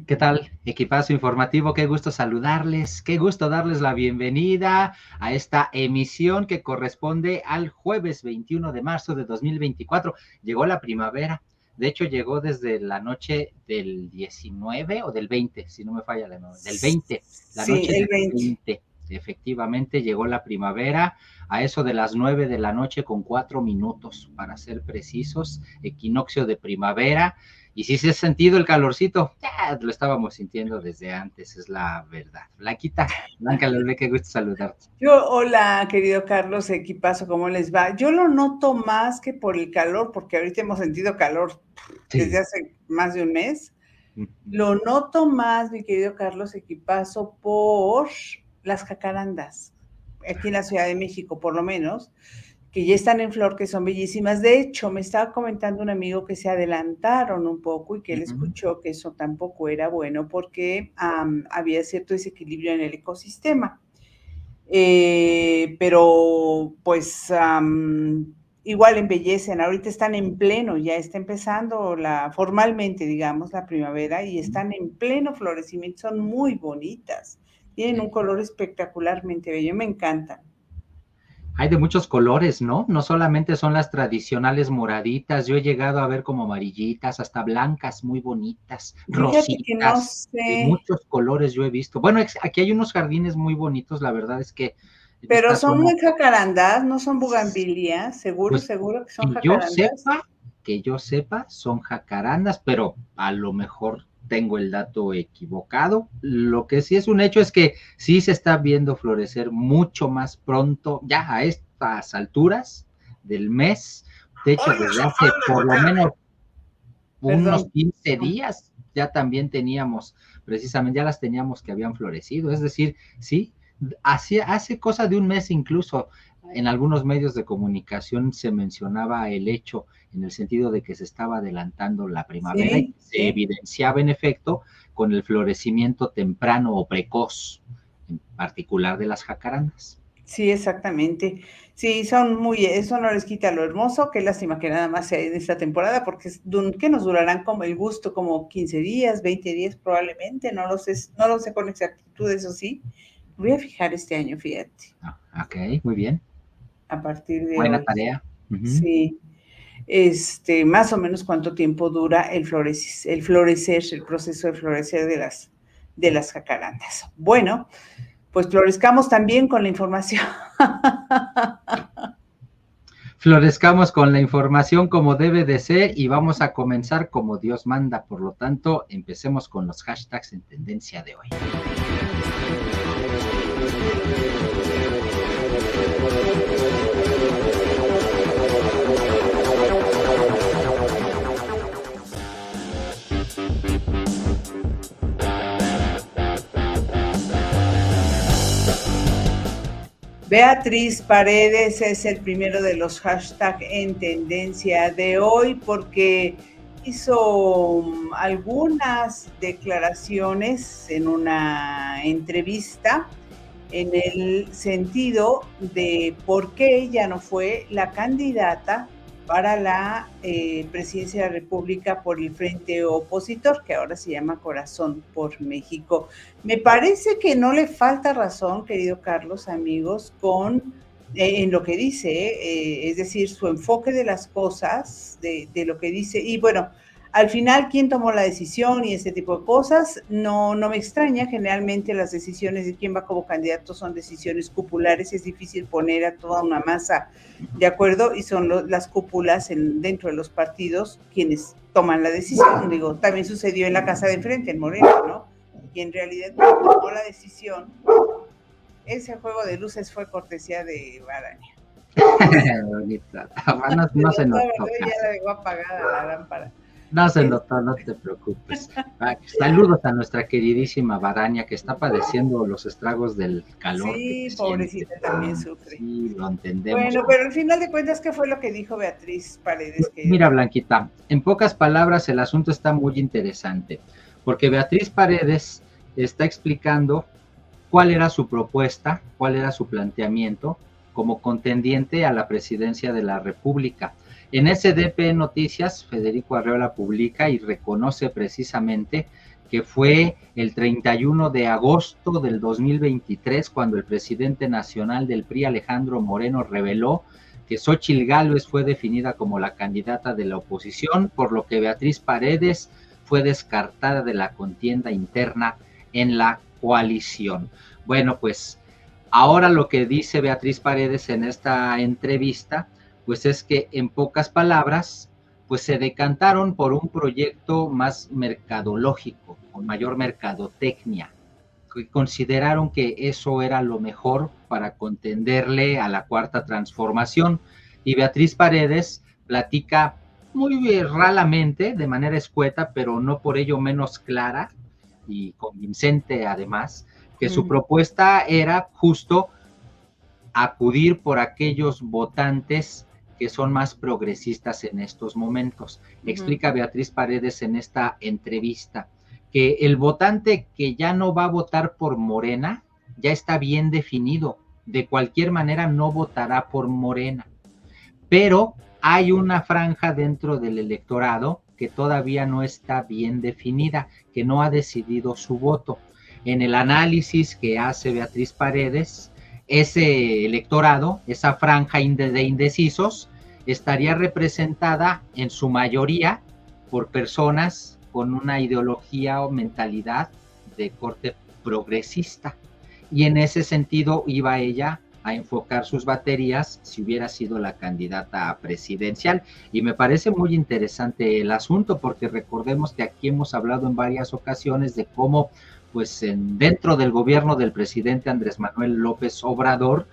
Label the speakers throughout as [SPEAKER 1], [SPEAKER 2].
[SPEAKER 1] ¿Qué tal, equipazo informativo? Qué gusto saludarles, qué gusto darles la bienvenida a esta emisión que corresponde al jueves 21 de marzo de 2024. Llegó la primavera, de hecho llegó desde la noche del 19 o del 20, si no me falla la memoria, del 20, la
[SPEAKER 2] Sí,
[SPEAKER 1] noche
[SPEAKER 2] el
[SPEAKER 1] del
[SPEAKER 2] 20.
[SPEAKER 1] 20. Efectivamente llegó la primavera a eso de las 9 de la noche con 4 minutos, para ser precisos, equinoccio de primavera. Y sí se ha sentido el calorcito, ya lo estábamos sintiendo desde antes, es la verdad. Blanca Lalbe, qué gusto saludarte.
[SPEAKER 2] Hola, querido Carlos, equipazo, ¿cómo les va? Yo lo noto más que por el calor, porque ahorita hemos sentido calor desde
[SPEAKER 1] Sí.
[SPEAKER 2] hace más de un mes. Lo noto más, mi querido Carlos, equipazo, por las jacarandas, aquí en la Ciudad de México, por lo menos, que ya están en flor, que son bellísimas. De hecho, me estaba comentando un amigo que se adelantaron un poco y que él escuchó que eso tampoco era bueno porque había cierto desequilibrio en el ecosistema. Pero pues igual embellecen, ahorita están en pleno, ya está empezando formalmente, digamos, la primavera y están en pleno florecimiento, son muy bonitas, tienen un color espectacularmente bello, me encantan.
[SPEAKER 1] Hay de muchos colores, ¿no? No solamente son las tradicionales moraditas, yo he llegado a ver como amarillitas, hasta blancas, muy bonitas,
[SPEAKER 2] Fíjate que no
[SPEAKER 1] rositas, de
[SPEAKER 2] sé,
[SPEAKER 1] muchos colores yo he visto. Bueno, aquí hay unos jardines muy bonitos, la verdad es que en
[SPEAKER 2] pero
[SPEAKER 1] esta
[SPEAKER 2] son
[SPEAKER 1] zona,
[SPEAKER 2] muy jacarandas, no son bugambilias, seguro,
[SPEAKER 1] pues
[SPEAKER 2] seguro que son
[SPEAKER 1] que yo
[SPEAKER 2] jacarandas.
[SPEAKER 1] sepa, que yo sepa, son jacarandas, pero a lo mejor tengo el dato equivocado. Lo que sí es un hecho es que sí se está viendo florecer mucho más pronto, ya a estas alturas del mes. De hecho, desde hace por lo menos unos
[SPEAKER 2] Perdón.
[SPEAKER 1] 15 días ya también teníamos, precisamente ya las teníamos que habían florecido. Es decir, sí, hace cosa de un mes incluso en algunos medios de comunicación se mencionaba el hecho en el sentido de que se estaba adelantando la primavera y
[SPEAKER 2] Sí,
[SPEAKER 1] se
[SPEAKER 2] sí.
[SPEAKER 1] evidenciaba en efecto con el florecimiento temprano o precoz, en particular de las jacarandas.
[SPEAKER 2] Sí, exactamente. Sí, son muy, eso no les quita lo hermoso, qué lástima que nada más sea en esta temporada, porque que nos durarán como el gusto, como 15 días, 20 días probablemente, no lo sé con exactitud, eso sí. Voy a fijar este año, fíjate,
[SPEAKER 1] Ah, ok, muy bien,
[SPEAKER 2] a partir de
[SPEAKER 1] buena
[SPEAKER 2] hoy.
[SPEAKER 1] tarea.
[SPEAKER 2] Sí, más o menos cuánto tiempo dura el florecer, el proceso de florecer de las jacarandas. Bueno, pues florezcamos también con la información.
[SPEAKER 1] Florezcamos con la información como debe de ser y vamos a comenzar como Dios manda. Por lo tanto, empecemos con los hashtags en tendencia de hoy.
[SPEAKER 2] Beatriz Paredes es el primero de los hashtags en tendencia de hoy porque hizo algunas declaraciones en una entrevista en el sentido de por qué ella no fue la candidata para la presidencia de la República por el frente opositor, que ahora se llama Corazón por México. Me parece que no le falta razón, querido Carlos, amigos, en lo que dice, es decir, su enfoque de las cosas, de lo que dice, y bueno, al final, ¿quién tomó la decisión y ese tipo de cosas? No me extraña. Generalmente las decisiones de quién va como candidato son decisiones cupulares. Es difícil poner a toda una masa de acuerdo y son las cúpulas dentro de los partidos quienes toman la decisión. Digo, también sucedió en la casa de enfrente, en Moreno, ¿no? Y en realidad tomó la decisión. Ese juego de luces fue cortesía de Baraña.
[SPEAKER 1] Bonita. No, no se notó
[SPEAKER 2] Ya la
[SPEAKER 1] casi.
[SPEAKER 2] dejó apagada la lámpara.
[SPEAKER 1] No se notó, no te preocupes. Saludos a nuestra queridísima Baraña que está padeciendo los estragos del calor que se
[SPEAKER 2] Sí,
[SPEAKER 1] siente.
[SPEAKER 2] pobrecita, también sufre.
[SPEAKER 1] Sí, lo entendemos.
[SPEAKER 2] Bueno, pero al final de cuentas, ¿qué fue lo que dijo Beatriz Paredes, querido
[SPEAKER 1] Mira,
[SPEAKER 2] Carlos?
[SPEAKER 1] Blanquita, en pocas palabras el asunto está muy interesante, porque Beatriz Paredes está explicando cuál era su propuesta, cuál era su planteamiento como contendiente a la presidencia de la República. En SDP Noticias, Federico Arreola publica y reconoce precisamente que fue el 31 de agosto del 2023, cuando el presidente nacional del PRI, Alejandro Moreno, reveló que Xóchitl Gálvez fue definida como la candidata de la oposición, por lo que Beatriz Paredes fue descartada de la contienda interna en la coalición. Bueno, pues ahora lo que dice Beatriz Paredes en esta entrevista, pues es que en pocas palabras, pues se decantaron por un proyecto más mercadológico, con mayor mercadotecnia. Consideraron que eso era lo mejor para contenderle a la cuarta transformación. Y Beatriz Paredes platica muy raramente, de manera escueta, pero no por ello menos clara y convincente además, que su propuesta era justo acudir por aquellos votantes que son más progresistas en estos momentos. Explica Beatriz Paredes en esta entrevista que el votante que ya no va a votar por Morena ya está bien definido. De cualquier manera no votará por Morena. Pero hay una franja dentro del electorado que todavía no está bien definida, que no ha decidido su voto. En el análisis que hace Beatriz Paredes, ese electorado, esa franja de indecisos, estaría representada en su mayoría por personas con una ideología o mentalidad de corte progresista. Y en ese sentido iba ella a enfocar sus baterías si hubiera sido la candidata presidencial. Y me parece muy interesante el asunto, porque recordemos que aquí hemos hablado en varias ocasiones de cómo pues dentro del gobierno del presidente Andrés Manuel López Obrador,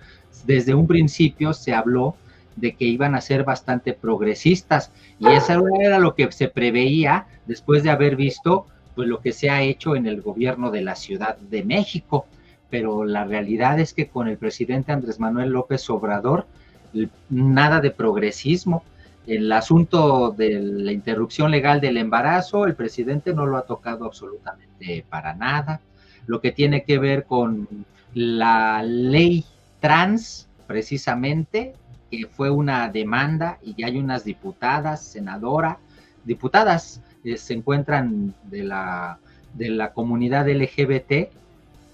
[SPEAKER 1] desde un principio se habló de que iban a ser bastante progresistas, y eso era lo que se preveía después de haber visto pues lo que se ha hecho en el gobierno de la Ciudad de México. Pero la realidad es que con el presidente Andrés Manuel López Obrador, nada de progresismo. El asunto de la interrupción legal del embarazo, el presidente no lo ha tocado absolutamente para nada. Lo que tiene que ver con la ley trans, precisamente, que fue una demanda y hay unas diputadas, diputadas se encuentran de la comunidad LGBT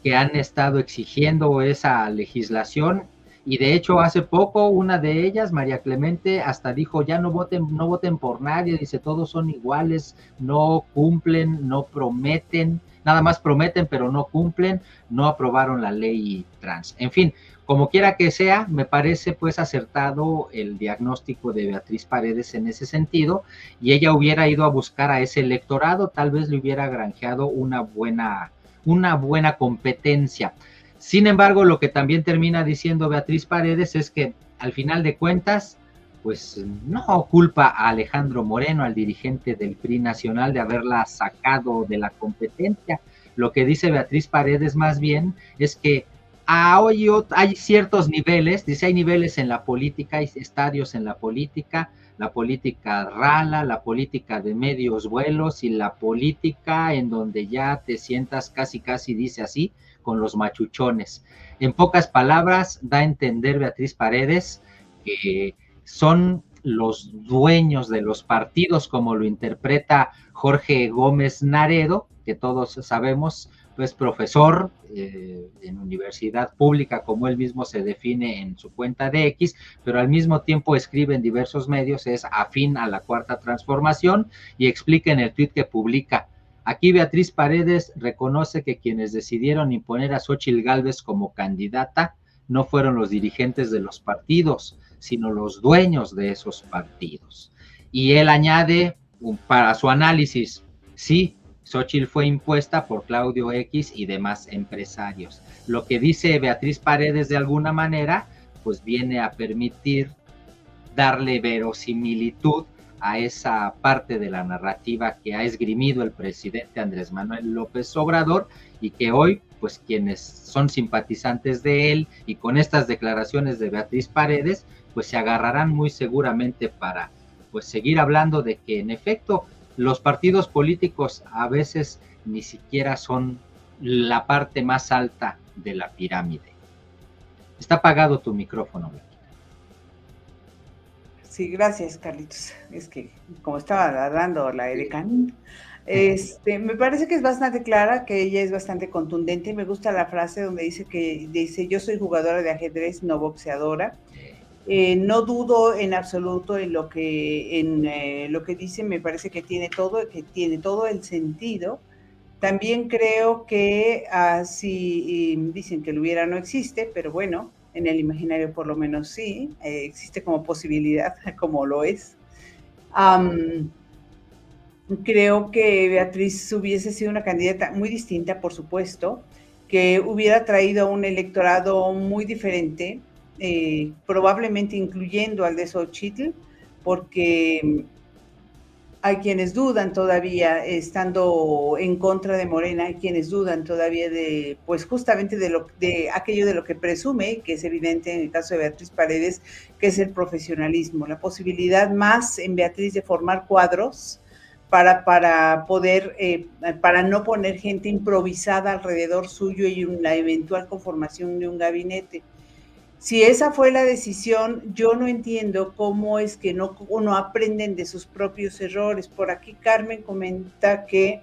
[SPEAKER 1] que han estado exigiendo esa legislación, y de hecho hace poco una de ellas, María Clemente, hasta dijo ya no voten por nadie, dice todos son iguales, no cumplen, no prometen, nada más prometen pero no cumplen, no aprobaron la ley trans. En fin, como quiera que sea, me parece pues acertado el diagnóstico de Beatriz Paredes en ese sentido, y ella hubiera ido a buscar a ese electorado, tal vez le hubiera granjeado una buena competencia. Sin embargo, lo que también termina diciendo Beatriz Paredes es que al final de cuentas, pues no culpa a Alejandro Moreno, al dirigente del PRI nacional, de haberla sacado de la competencia. Lo que dice Beatriz Paredes más bien es que hay ciertos niveles, dice, hay niveles en la política, hay estadios en la política rala, la política de medios vuelos y la política en donde ya te sientas casi, dice así, con los machuchones. En pocas palabras, da a entender Beatriz Paredes que son los dueños de los partidos, como lo interpreta Jorge Gómez Naredo, que todos sabemos, pues profesor en universidad pública, como él mismo se define en su cuenta de X, pero al mismo tiempo escribe en diversos medios, es afín a la cuarta transformación, y explica en el tuit que publica: aquí Beatriz Paredes reconoce que quienes decidieron imponer a Xóchitl Gálvez como candidata no fueron los dirigentes de los partidos, sino los dueños de esos partidos. Y él añade para su análisis: sí, Xóchitl fue impuesta por Claudio X y demás empresarios. Lo que dice Beatriz Paredes de alguna manera, pues viene a permitir darle verosimilitud a esa parte de la narrativa que ha esgrimido el presidente Andrés Manuel López Obrador, y que hoy, pues quienes son simpatizantes de él y con estas declaraciones de Beatriz Paredes, pues se agarrarán muy seguramente para pues seguir hablando de que en efecto los partidos políticos a veces ni siquiera son la parte más alta de la pirámide. Está apagado tu micrófono, Becky.
[SPEAKER 2] Sí, gracias, Carlitos. Es que como estaba dando la Edecán, Me parece que es bastante clara, que ella es bastante contundente. Me gusta la frase donde dice, yo soy jugadora de ajedrez, no boxeadora. No dudo en absoluto en lo que dice, me parece que tiene todo el sentido. También creo que si dicen que el hubiera no existe, pero bueno, en el imaginario por lo menos sí, existe como posibilidad, como lo es. Creo que Beatriz hubiese sido una candidata muy distinta, por supuesto, que hubiera traído un electorado muy diferente, probablemente incluyendo al de Xochitl, porque hay quienes dudan todavía, estando en contra de Morena, hay quienes dudan todavía de, pues justamente de aquello de lo que presume, que es evidente en el caso de Beatriz Paredes, que es el profesionalismo, la posibilidad más en Beatriz de formar cuadros para poder, para no poner gente improvisada alrededor suyo y una eventual conformación de un gabinete. Si esa fue la decisión, yo no entiendo cómo es que no aprenden de sus propios errores. Por aquí Carmen comenta que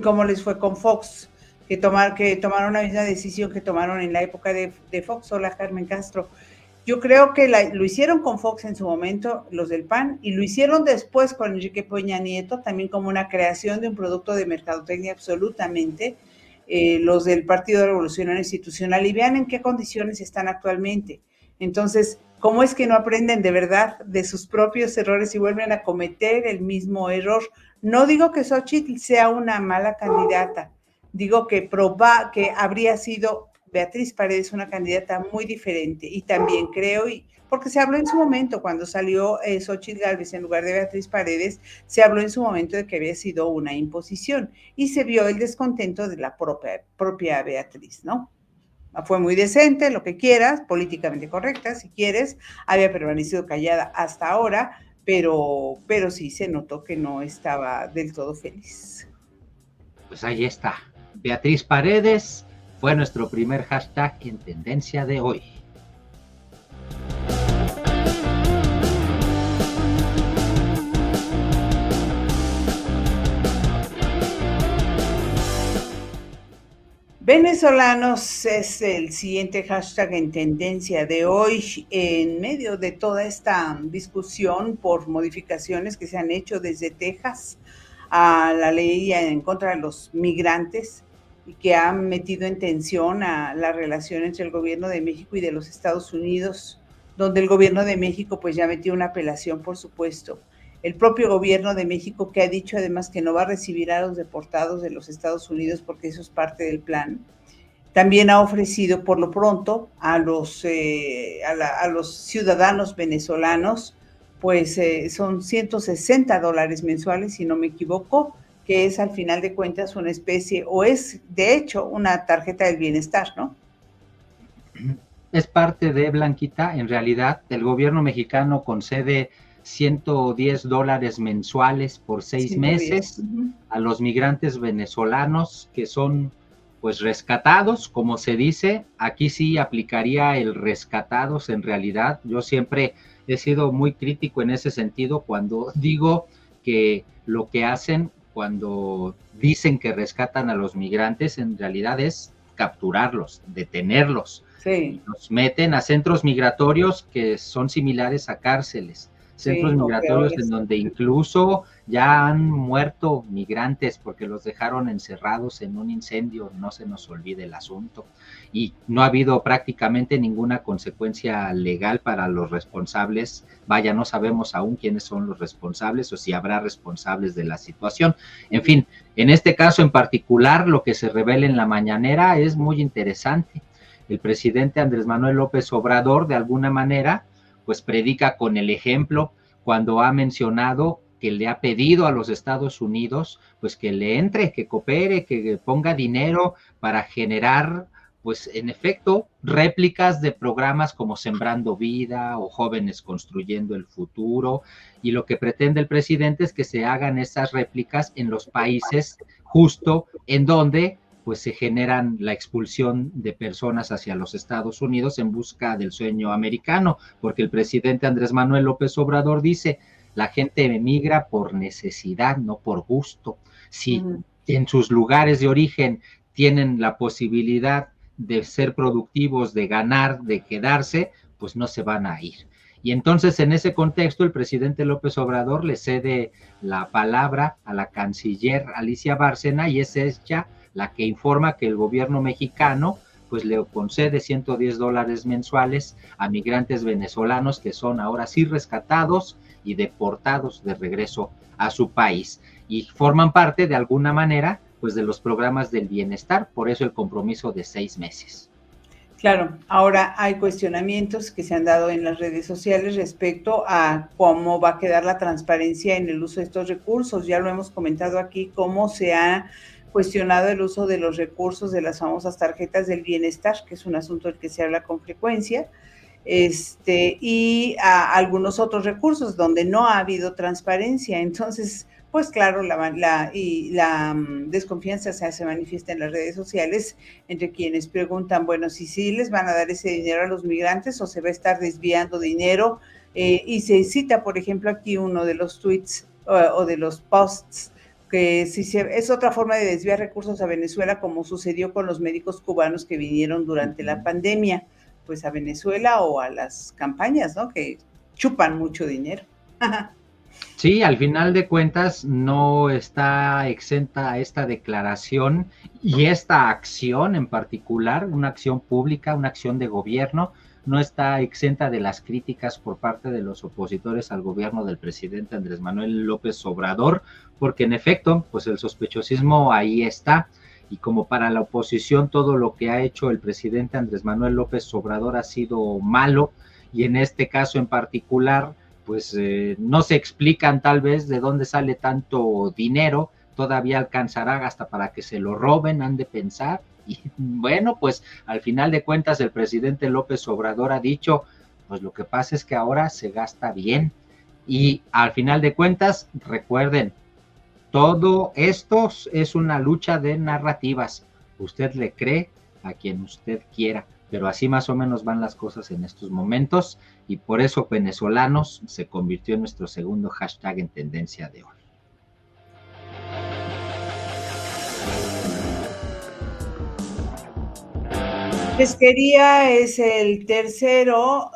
[SPEAKER 2] cómo les fue con Fox, que tomaron la misma decisión que tomaron en la época de Fox. Hola, Carmen Castro. Yo creo que lo hicieron con Fox en su momento, los del PAN, y lo hicieron después con Enrique Peña Nieto, también como una creación de un producto de mercadotecnia absolutamente, los del Partido Revolucionario Institucional, y vean en qué condiciones están actualmente. Entonces, ¿cómo es que no aprenden de verdad de sus propios errores y vuelven a cometer el mismo error? No digo que Xochitl sea una mala candidata, digo que habría sido Beatriz Paredes una candidata muy diferente, y también creo, porque se habló en su momento, cuando salió Xochitl Gálvez en lugar de Beatriz Paredes, se habló en su momento de que había sido una imposición, y se vio el descontento de la propia Beatriz, ¿no? Fue muy decente, lo que quieras, políticamente correcta, si quieres, había permanecido callada hasta ahora, pero sí se notó que no estaba del todo feliz.
[SPEAKER 1] Pues ahí está. Beatriz Paredes fue nuestro primer hashtag en tendencia de hoy.
[SPEAKER 2] Venezolanos es el siguiente hashtag en tendencia de hoy, en medio de toda esta discusión por modificaciones que se han hecho desde Texas a la ley en contra de los migrantes, y que han metido en tensión a la relación entre el gobierno de México y de los Estados Unidos, donde el gobierno de México pues ya metió una apelación, por supuesto. El propio gobierno de México, que ha dicho además que no va a recibir a los deportados de los Estados Unidos porque eso es parte del plan, también ha ofrecido por lo pronto a los ciudadanos venezolanos, pues son $160 mensuales, si no me equivoco, que es al final de cuentas una especie, o es de hecho una tarjeta del bienestar, ¿no?
[SPEAKER 1] Es parte de, Blanquita, en realidad el gobierno mexicano concede $110 mensuales por 6 meses a los migrantes venezolanos que son pues rescatados, como se dice. Aquí sí aplicaría el rescatados en realidad. Yo siempre he sido muy crítico en ese sentido cuando digo que lo que hacen cuando dicen que rescatan a los migrantes en realidad es capturarlos, detenerlos.
[SPEAKER 2] Sí.
[SPEAKER 1] Los meten a centros migratorios que son similares a cárceles, centros migratorios en donde incluso ya han muerto migrantes porque los dejaron encerrados en un incendio, no se nos olvide el asunto, y no ha habido prácticamente ninguna consecuencia legal para los responsables. Vaya, no sabemos aún quiénes son los responsables o si habrá responsables de la situación. En fin, en este caso en particular, lo que se revela en la mañanera es muy interesante. El presidente Andrés Manuel López Obrador, de alguna manera, pues predica con el ejemplo cuando ha mencionado que le ha pedido a los Estados Unidos, pues que le entre, que coopere, que ponga dinero para generar, pues en efecto, réplicas de programas como Sembrando Vida o Jóvenes Construyendo el Futuro, y lo que pretende el presidente es que se hagan esas réplicas en los países justo en donde pues se generan la expulsión de personas hacia los Estados Unidos en busca del sueño americano, porque el presidente Andrés Manuel López Obrador dice, La gente emigra por necesidad, no por gusto. Si en sus lugares de origen tienen la posibilidad de ser productivos, de ganar, de quedarse, pues no se van a ir. Y entonces, en ese contexto, el presidente López Obrador le cede la palabra a la canciller Alicia Bárcena, y es ella la que informa que el gobierno mexicano pues le concede $110 mensuales a migrantes venezolanos que son ahora sí rescatados y deportados de regreso a su país, y forman parte de alguna manera pues de los programas del bienestar, por eso el compromiso de 6 meses.
[SPEAKER 2] Claro, ahora hay cuestionamientos que se han dado en las redes sociales respecto a cómo va a quedar la transparencia en el uso de estos recursos. Ya lo hemos comentado aquí, cómo se ha cuestionado el uso de los recursos de las famosas tarjetas del bienestar, que es un asunto del que se habla con frecuencia, y a algunos otros recursos donde no ha habido transparencia. Entonces, pues claro, la desconfianza se manifiesta en las redes sociales entre quienes preguntan, bueno, si sí les van a dar ese dinero a los migrantes o se va a estar desviando dinero, y se cita, por ejemplo, aquí uno de los tweets o de los posts, que es otra forma de desviar recursos a Venezuela, como sucedió con los médicos cubanos que vinieron durante la pandemia, pues a Venezuela o a las campañas, ¿no? Que chupan mucho dinero.
[SPEAKER 1] Sí, al final de cuentas no está exenta esta declaración y esta acción en particular, una acción pública, una acción de gobierno, no está exenta de las críticas por parte de los opositores al gobierno del presidente Andrés Manuel López Obrador, porque en efecto, pues el sospechosismo ahí está, y como para la oposición todo lo que ha hecho el presidente Andrés Manuel López Obrador ha sido malo, y en este caso en particular, pues no se explican tal vez de dónde sale tanto dinero, todavía alcanzará hasta para que se lo roben, han de pensar. Y bueno, pues al final de cuentas el presidente López Obrador ha dicho, pues lo que pasa es que ahora se gasta bien, y al final de cuentas, recuerden, todo esto es una lucha de narrativas. Usted le cree a quien usted quiera, pero así más o menos van las cosas en estos momentos, y por eso venezolanos se convirtió en nuestro segundo hashtag en tendencia de hoy.
[SPEAKER 2] Pesquería es el tercero,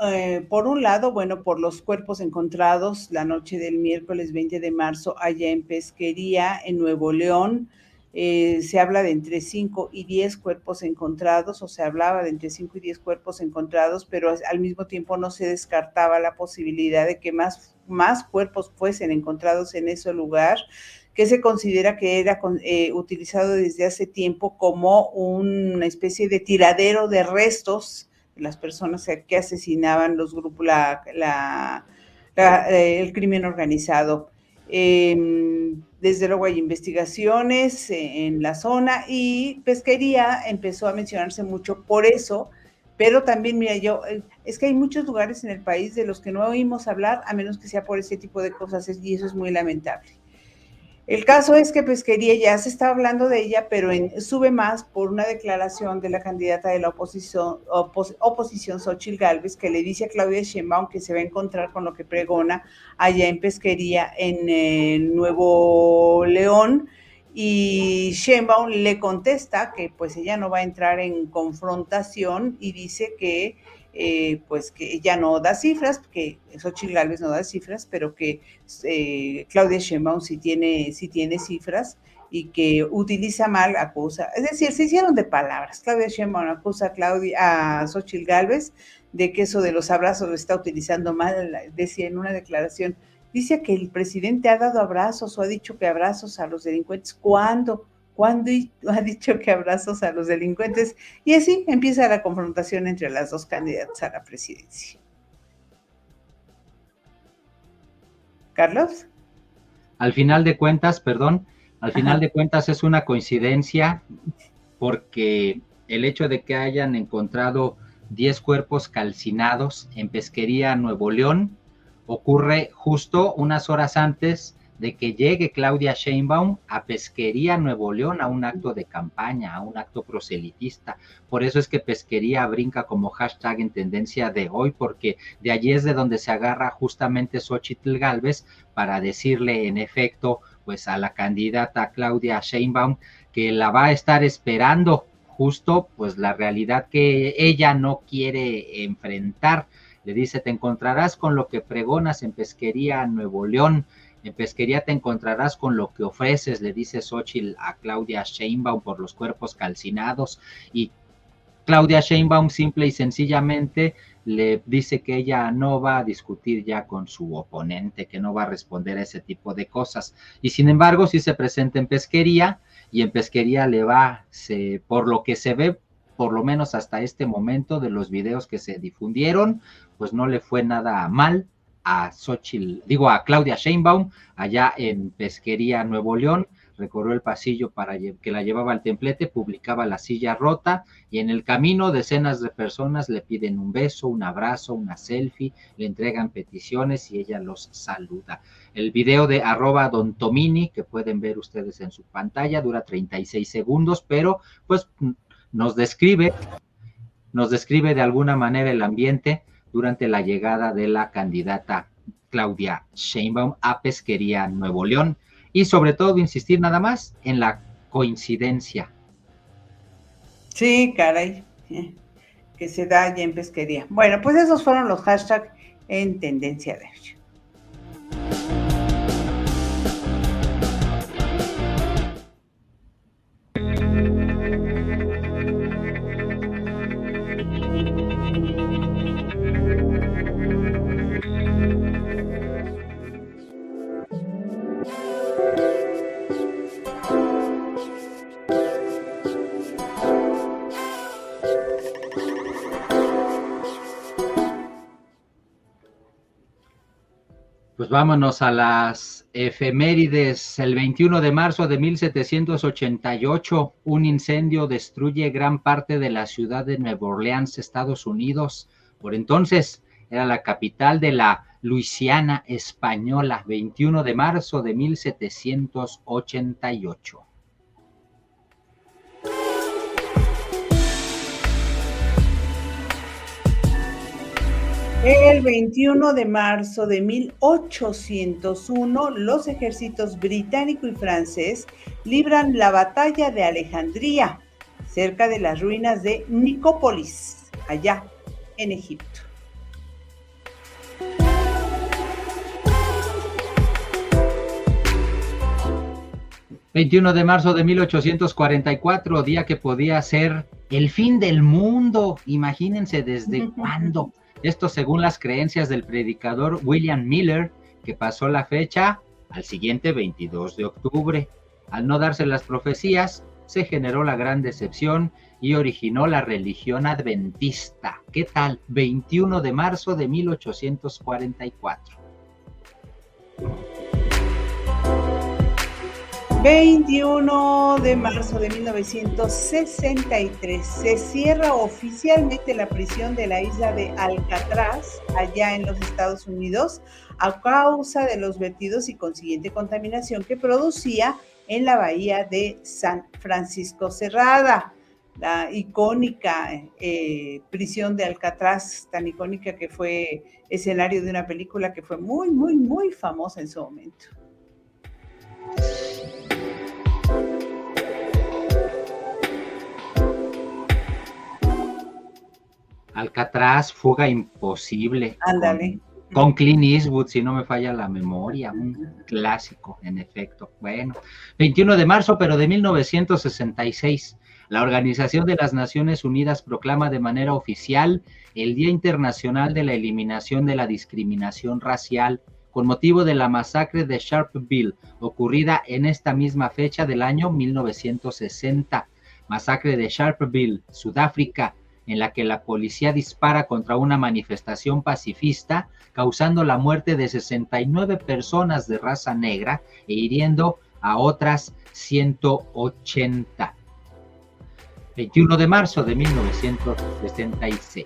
[SPEAKER 2] por un lado, bueno, por los cuerpos encontrados la noche del miércoles 20 de marzo allá en Pesquería, en Nuevo León. Se habla de entre 5 y 10 cuerpos encontrados, o se hablaba de entre 5 y 10 cuerpos encontrados, pero al mismo tiempo no se descartaba la posibilidad de que más cuerpos fuesen encontrados en ese lugar, que se considera que era utilizado desde hace tiempo como una especie de tiradero de restos de las personas que asesinaban los grupos, el crimen organizado. Desde luego hay investigaciones en la zona, y Pesquería empezó a mencionarse mucho por eso, pero también, mira, es que hay muchos lugares en el país de los que no oímos hablar, a menos que sea por ese tipo de cosas, y eso es muy lamentable. El caso es que Pesquería ya se está hablando de ella, pero sube más por una declaración de la candidata de la oposición Xóchitl Gálvez, que le dice a Claudia Sheinbaum que se va a encontrar con lo que pregona allá en Pesquería, en Nuevo León, y Sheinbaum le contesta que pues ella no va a entrar en confrontación, y dice que pues que ella no da cifras, que Xóchitl Gálvez no da cifras, pero que Claudia Sheinbaum sí tiene cifras, y que utiliza mal, acusa, es decir, se hicieron de palabras. Claudia Sheinbaum acusa a Xóchitl Gálvez de que eso de los abrazos lo está utilizando mal. Decía en una declaración, dice que el presidente ha dado abrazos, o ha dicho que abrazos a los delincuentes. ¿Cuándo ha dicho que abrazos a los delincuentes? Y así empieza la confrontación entre las dos candidatas a la presidencia. ¿Carlos?
[SPEAKER 1] Al final de cuentas es una coincidencia, porque el hecho de que hayan encontrado 10 cuerpos calcinados en Pesquería, Nuevo León, ocurre justo unas horas antes de que llegue Claudia Sheinbaum a Pesquería Nuevo León a un acto de campaña, a un acto proselitista. Por eso es que Pesquería brinca como hashtag en tendencia de hoy, porque de allí es de donde se agarra justamente Xóchitl Gálvez para decirle en efecto pues a la candidata Claudia Sheinbaum que la va a estar esperando justo pues la realidad que ella no quiere enfrentar. Le dice, te encontrarás con lo que pregonas en Pesquería Nuevo León, en Pesquería te encontrarás con lo que ofreces, le dice Xóchitl a Claudia Sheinbaum por los cuerpos calcinados, y Claudia Sheinbaum simple y sencillamente le dice que ella no va a discutir ya con su oponente, que no va a responder a ese tipo de cosas. Y sin embargo, sí se presenta en Pesquería, y en Pesquería le va, por lo que se ve, por lo menos hasta este momento de los videos que se difundieron, pues no le fue nada mal a a Claudia Sheinbaum allá en Pesquería Nuevo León. Recorrió el pasillo que la llevaba al templete, publicaba la silla rota, y en el camino decenas de personas le piden un beso, un abrazo, una selfie, le entregan peticiones y ella los saluda. El video de @dontomini, que pueden ver ustedes en su pantalla, dura 36 segundos, pero pues nos describe de alguna manera el ambiente durante la llegada de la candidata Claudia Sheinbaum a Pesquería Nuevo León, y sobre todo insistir nada más en la coincidencia.
[SPEAKER 2] Sí, caray, que se da allá en Pesquería. Bueno, pues esos fueron los hashtags en tendencia de hoy.
[SPEAKER 1] Pues vámonos a las efemérides. El 21 de marzo de 1788, un incendio destruye gran parte de la ciudad de Nueva Orleans, Estados Unidos. Por entonces era la capital de la Luisiana española. 21 de marzo de 1788.
[SPEAKER 2] El 21 de marzo de 1801, los ejércitos británico y francés libran la batalla de Alejandría, cerca de las ruinas de Nicópolis, allá en Egipto.
[SPEAKER 1] 21 de marzo de 1844, día que podía ser el fin del mundo. Imagínense desde cuándo. Esto según las creencias del predicador William Miller, que pasó la fecha al siguiente 22 de octubre. Al no darse las profecías, se generó la gran decepción y originó la religión adventista. ¿Qué tal? 21 de marzo de 1844.
[SPEAKER 2] 21 de marzo de 1963 se cierra oficialmente la prisión de la isla de Alcatraz, allá en los Estados Unidos, a causa de los vertidos y consiguiente contaminación que producía en la bahía de San Francisco Cerrada. La icónica prisión de Alcatraz, tan icónica que fue escenario de una película que fue muy, muy, muy famosa en su momento.
[SPEAKER 1] Alcatraz, Fuga Imposible.
[SPEAKER 2] Ándale.
[SPEAKER 1] Con Clint Eastwood, si no me falla la memoria, un clásico, en efecto. Bueno, 21 de marzo, pero de 1966, la Organización de las Naciones Unidas proclama de manera oficial el Día Internacional de la Eliminación de la Discriminación Racial, con motivo de la masacre de Sharpeville, ocurrida en esta misma fecha del año 1960. Masacre de Sharpeville, Sudáfrica, en la que la policía dispara contra una manifestación pacifista, causando la muerte de 69 personas de raza negra e hiriendo a otras 180. 21 de marzo de 1966.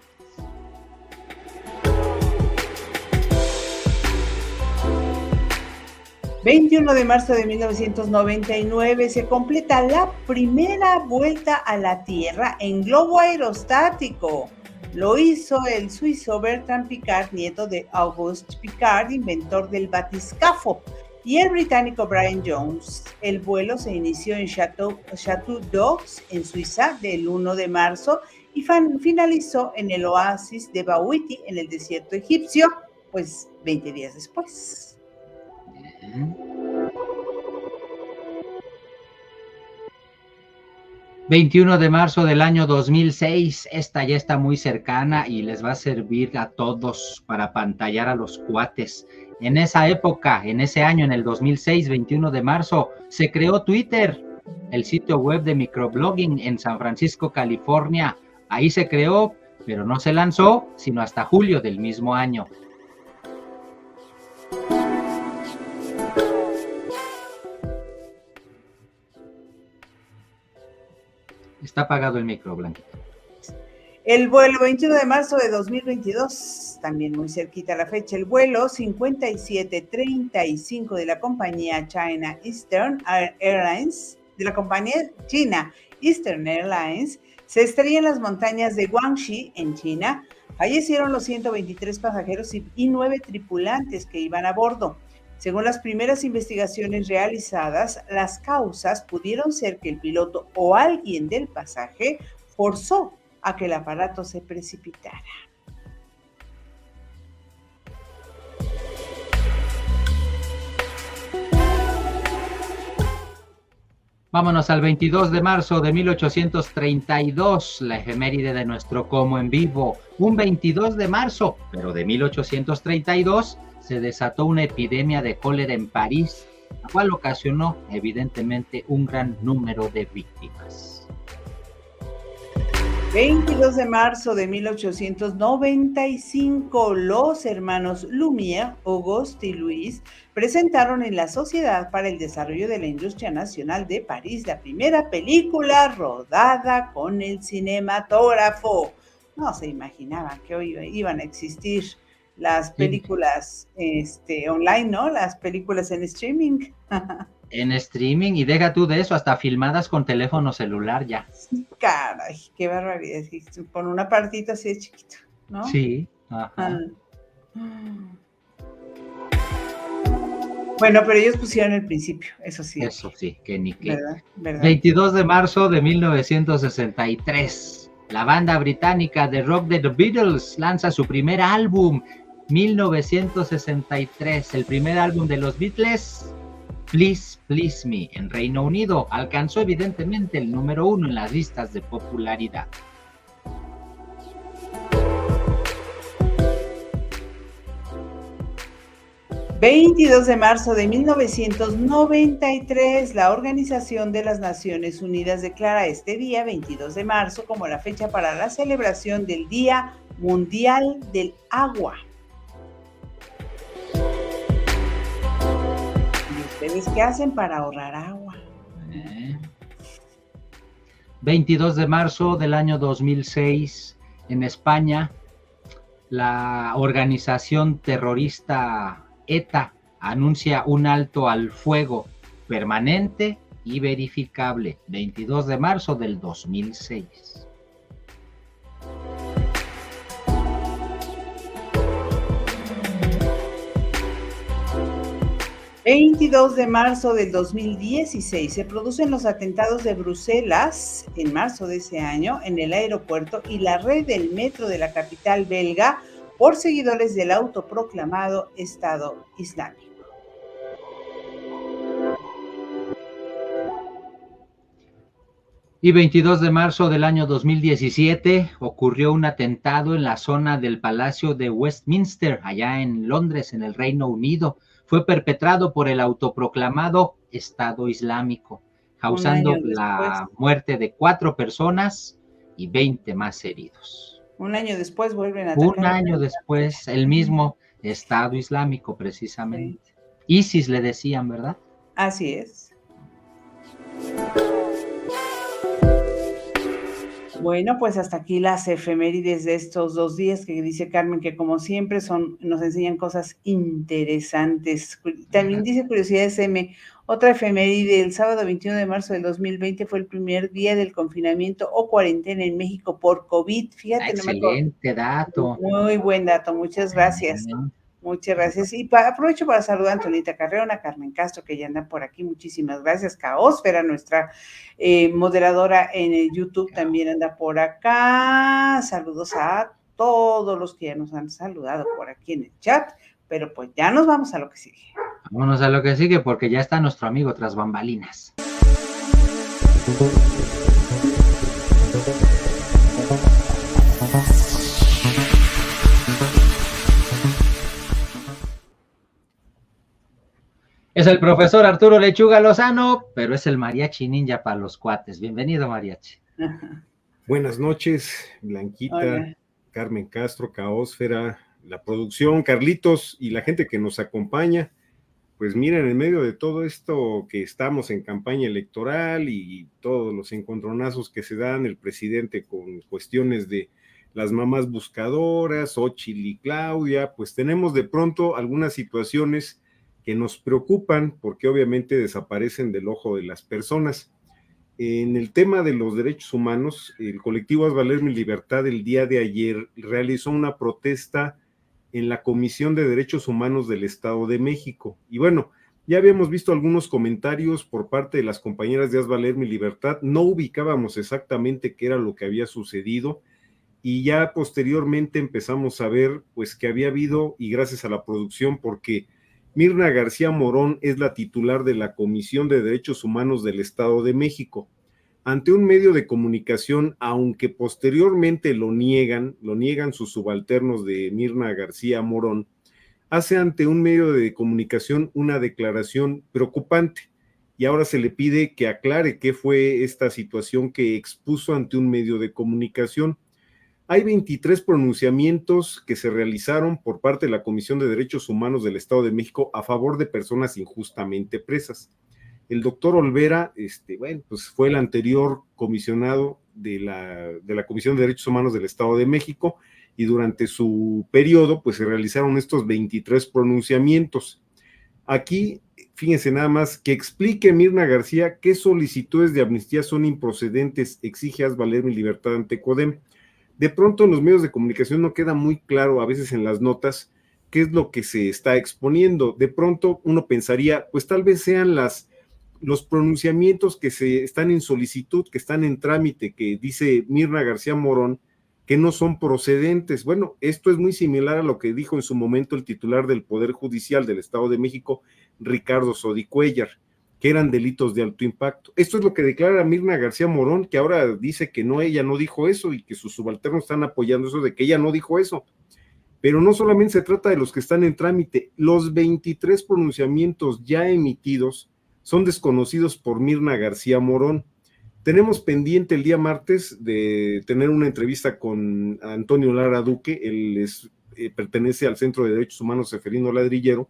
[SPEAKER 2] 21 de marzo de 1999 se completa la primera vuelta a la Tierra en globo aerostático. Lo hizo el suizo Bertrand Piccard, nieto de Auguste Piccard, inventor del batiscafo, y el británico Brian Jones. El vuelo se inició en Château d'Aux, en Suiza, del 1 de marzo y finalizó en el oasis de Bawiti, en el desierto egipcio, pues 20 días después.
[SPEAKER 1] 21 de marzo del año 2006, esta ya está muy cercana y les va a servir a todos para pantallar a los cuates. En esa época, en ese año, en el 2006, 21 de marzo, se creó Twitter, el sitio web de microblogging en San Francisco, California. Ahí se creó, pero no se lanzó, sino hasta julio del mismo año. Está apagado el micro, Blanquita.
[SPEAKER 2] El vuelo 21 de marzo de 2022, también muy cerquita la fecha, el vuelo 5735 de la compañía China Eastern Airlines, se estrella en las montañas de Guangxi, en China. Fallecieron los 123 pasajeros y 9 tripulantes que iban a bordo. Según las primeras investigaciones realizadas, las causas pudieron ser que el piloto o alguien del pasaje forzó a que el aparato se precipitara.
[SPEAKER 1] Vámonos al 22 de marzo de 1832, la efeméride de nuestro Como en Vivo. Un 22 de marzo, pero de 1832, se desató una epidemia de cólera en París, la cual ocasionó, evidentemente, un gran número de víctimas.
[SPEAKER 2] 22 de marzo de 1895, los hermanos Lumière, Auguste y Louis, presentaron en la Sociedad para el Desarrollo de la Industria Nacional de París la primera película rodada con el cinematógrafo. No se imaginaban que hoy iban a existir las películas online, ¿no? Las películas en streaming.
[SPEAKER 1] En streaming, y deja tú de eso, hasta filmadas con teléfono celular ya.
[SPEAKER 2] Caray, qué barbaridad. Con un apartito así de chiquito, ¿no?
[SPEAKER 1] Sí. Ajá.
[SPEAKER 2] Bueno, pero ellos pusieron el principio, eso sí.
[SPEAKER 1] Eso sí, que ni qué.
[SPEAKER 2] ¿Verdad?
[SPEAKER 1] 22 de marzo de 1963, la banda británica de rock de The Beatles lanza su primer álbum, 1963, el primer álbum de los Beatles, Please Please Me, en Reino Unido. Alcanzó evidentemente el número 1 en las listas de popularidad.
[SPEAKER 2] ...22 de marzo de 1993... la Organización de las Naciones Unidas declara este día, 22 de marzo... como la fecha para la celebración del Día Mundial del Agua. ¿Y ustedes qué hacen para ahorrar agua?
[SPEAKER 1] 22 de marzo del año 2006, en España, la organización terrorista ETA anuncia un alto al fuego permanente y verificable, 22 de marzo del 2006.
[SPEAKER 2] ...22 de marzo del 2016... se producen los atentados de Bruselas... en marzo de ese año... en el aeropuerto y la red del metro de la capital belga... por seguidores del autoproclamado Estado Islámico.
[SPEAKER 1] Y 22 de marzo del año 2017 ocurrió un atentado en la zona del Palacio de Westminster, allá en Londres, en el Reino Unido. Fue perpetrado por el autoproclamado Estado Islámico, causando la muerte de 4 personas y 20 más heridos.
[SPEAKER 2] Un año después vuelven a atacar.
[SPEAKER 1] Un año después, el mismo Estado Islámico, precisamente. Sí. ISIS le decían, ¿verdad?
[SPEAKER 2] Así es. Bueno, pues hasta aquí las efemérides de estos 2 días que dice Carmen que como siempre nos enseñan cosas interesantes. También dice Curiosidades M, otra efeméride, el sábado 21 de marzo del 2020 fue el primer día del confinamiento o cuarentena en México por COVID. Fíjate, no me acuerdo.
[SPEAKER 1] Excelente dato.
[SPEAKER 2] Muy buen dato, muchas gracias. Muchas gracias. Y aprovecho para saludar a Antonita Carreón, a Carmen Castro, que ya anda por aquí. Muchísimas gracias. Caosfera, nuestra moderadora en el YouTube, también anda por acá. Saludos a todos los que ya nos han saludado por aquí en el chat. Pero pues ya nos vamos a lo que sigue.
[SPEAKER 1] Vámonos a lo que sigue, porque ya está nuestro amigo tras bambalinas. Es el profesor Arturo Lechuga Lozano, pero es el mariachi ninja para los cuates. Bienvenido, mariachi.
[SPEAKER 3] Buenas noches, Blanquita, hola. Carmen Castro, Caosfera, la producción, Carlitos y la gente que nos acompaña. Pues miren, en medio de todo esto que estamos en campaña electoral y todos los encontronazos que se dan, el presidente con cuestiones de las mamás buscadoras, Xóchitl y Claudia, pues tenemos de pronto algunas situaciones que nos preocupan porque obviamente desaparecen del ojo de las personas. En el tema de los derechos humanos, el colectivo Haz Valer Mi Libertad el día de ayer realizó una protesta en la Comisión de Derechos Humanos del Estado de México. Y bueno, ya habíamos visto algunos comentarios por parte de las compañeras de Haz Valer Mi Libertad, no ubicábamos exactamente qué era lo que había sucedido y ya posteriormente empezamos a ver pues que había habido, y gracias a la producción, porque Mirna García Morón es la titular de la Comisión de Derechos Humanos del Estado de México. Ante un medio de comunicación, aunque posteriormente lo niegan sus subalternos de Mirna García Morón, hace ante un medio de comunicación una declaración preocupante y ahora se le pide que aclare qué fue esta situación que expuso ante un medio de comunicación. Hay 23 pronunciamientos que se realizaron por parte de la Comisión de Derechos Humanos del Estado de México a favor de personas injustamente presas. El doctor Olvera, pues fue el anterior comisionado de la Comisión de Derechos Humanos del Estado de México y durante su periodo, pues se realizaron estos 23 pronunciamientos. Aquí, fíjense nada más, que explique Mirna García qué solicitudes de amnistía son improcedentes, exige Haz Valer Mi Libertad ante CODEM. De pronto en los medios de comunicación no queda muy claro, a veces en las notas, qué es lo que se está exponiendo. De pronto uno pensaría, pues tal vez sean los pronunciamientos que se están en solicitud, que están en trámite, que dice Mirna García Morón, que no son procedentes. Bueno, esto es muy similar a lo que dijo en su momento el titular del Poder Judicial del Estado de México, Ricardo Sodi-Cuéllar, que eran delitos de alto impacto. Esto es lo que declara Mirna García Morón, que ahora dice que no, ella no dijo eso y que sus subalternos están apoyando eso de que ella no dijo eso. Pero no solamente se trata de los que están en trámite, los 23 pronunciamientos ya emitidos son desconocidos por Mirna García Morón. Tenemos pendiente el día martes de tener una entrevista con Antonio Lara Duque, él pertenece al Centro de Derechos Humanos Seferino Ladrillero,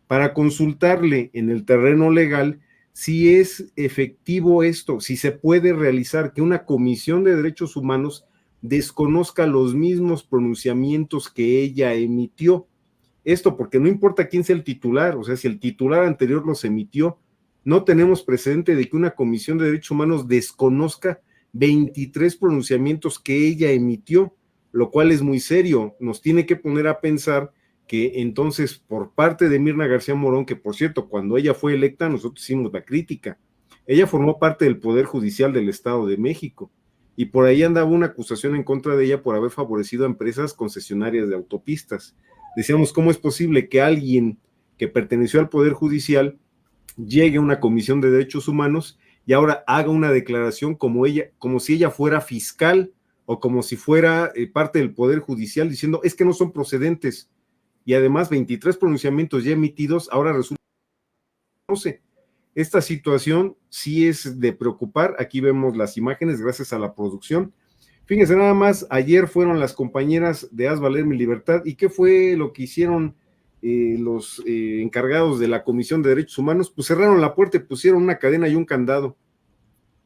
[SPEAKER 3] para consultarle en el terreno legal si es efectivo esto, si se puede realizar que una comisión de derechos humanos desconozca los mismos pronunciamientos que ella emitió. Esto porque no importa quién sea el titular, o sea, si el titular anterior los emitió, no tenemos precedente de que una comisión de derechos humanos desconozca 23 pronunciamientos que ella emitió, lo cual es muy serio, nos tiene que poner a pensar que entonces por parte de Mirna García Morón, que por cierto, cuando ella fue electa, nosotros hicimos la crítica, ella formó parte del Poder Judicial del Estado de México, y por ahí andaba una acusación en contra de ella por haber favorecido a empresas concesionarias de autopistas. Decíamos, ¿cómo es posible que alguien que perteneció al Poder Judicial llegue a una comisión de derechos humanos y ahora haga una declaración como si ella fuera fiscal o como si fuera parte del Poder Judicial diciendo, es que no son procedentes? Y además 23 pronunciamientos ya emitidos, ahora resulta, no sé, esta situación sí es de preocupar. Aquí vemos las imágenes gracias a la producción. Fíjense nada más, ayer fueron las compañeras de Haz Valer Mi Libertad, ¿y qué fue lo que hicieron los encargados de la Comisión de Derechos Humanos? Pues cerraron la puerta y pusieron una cadena y un candado.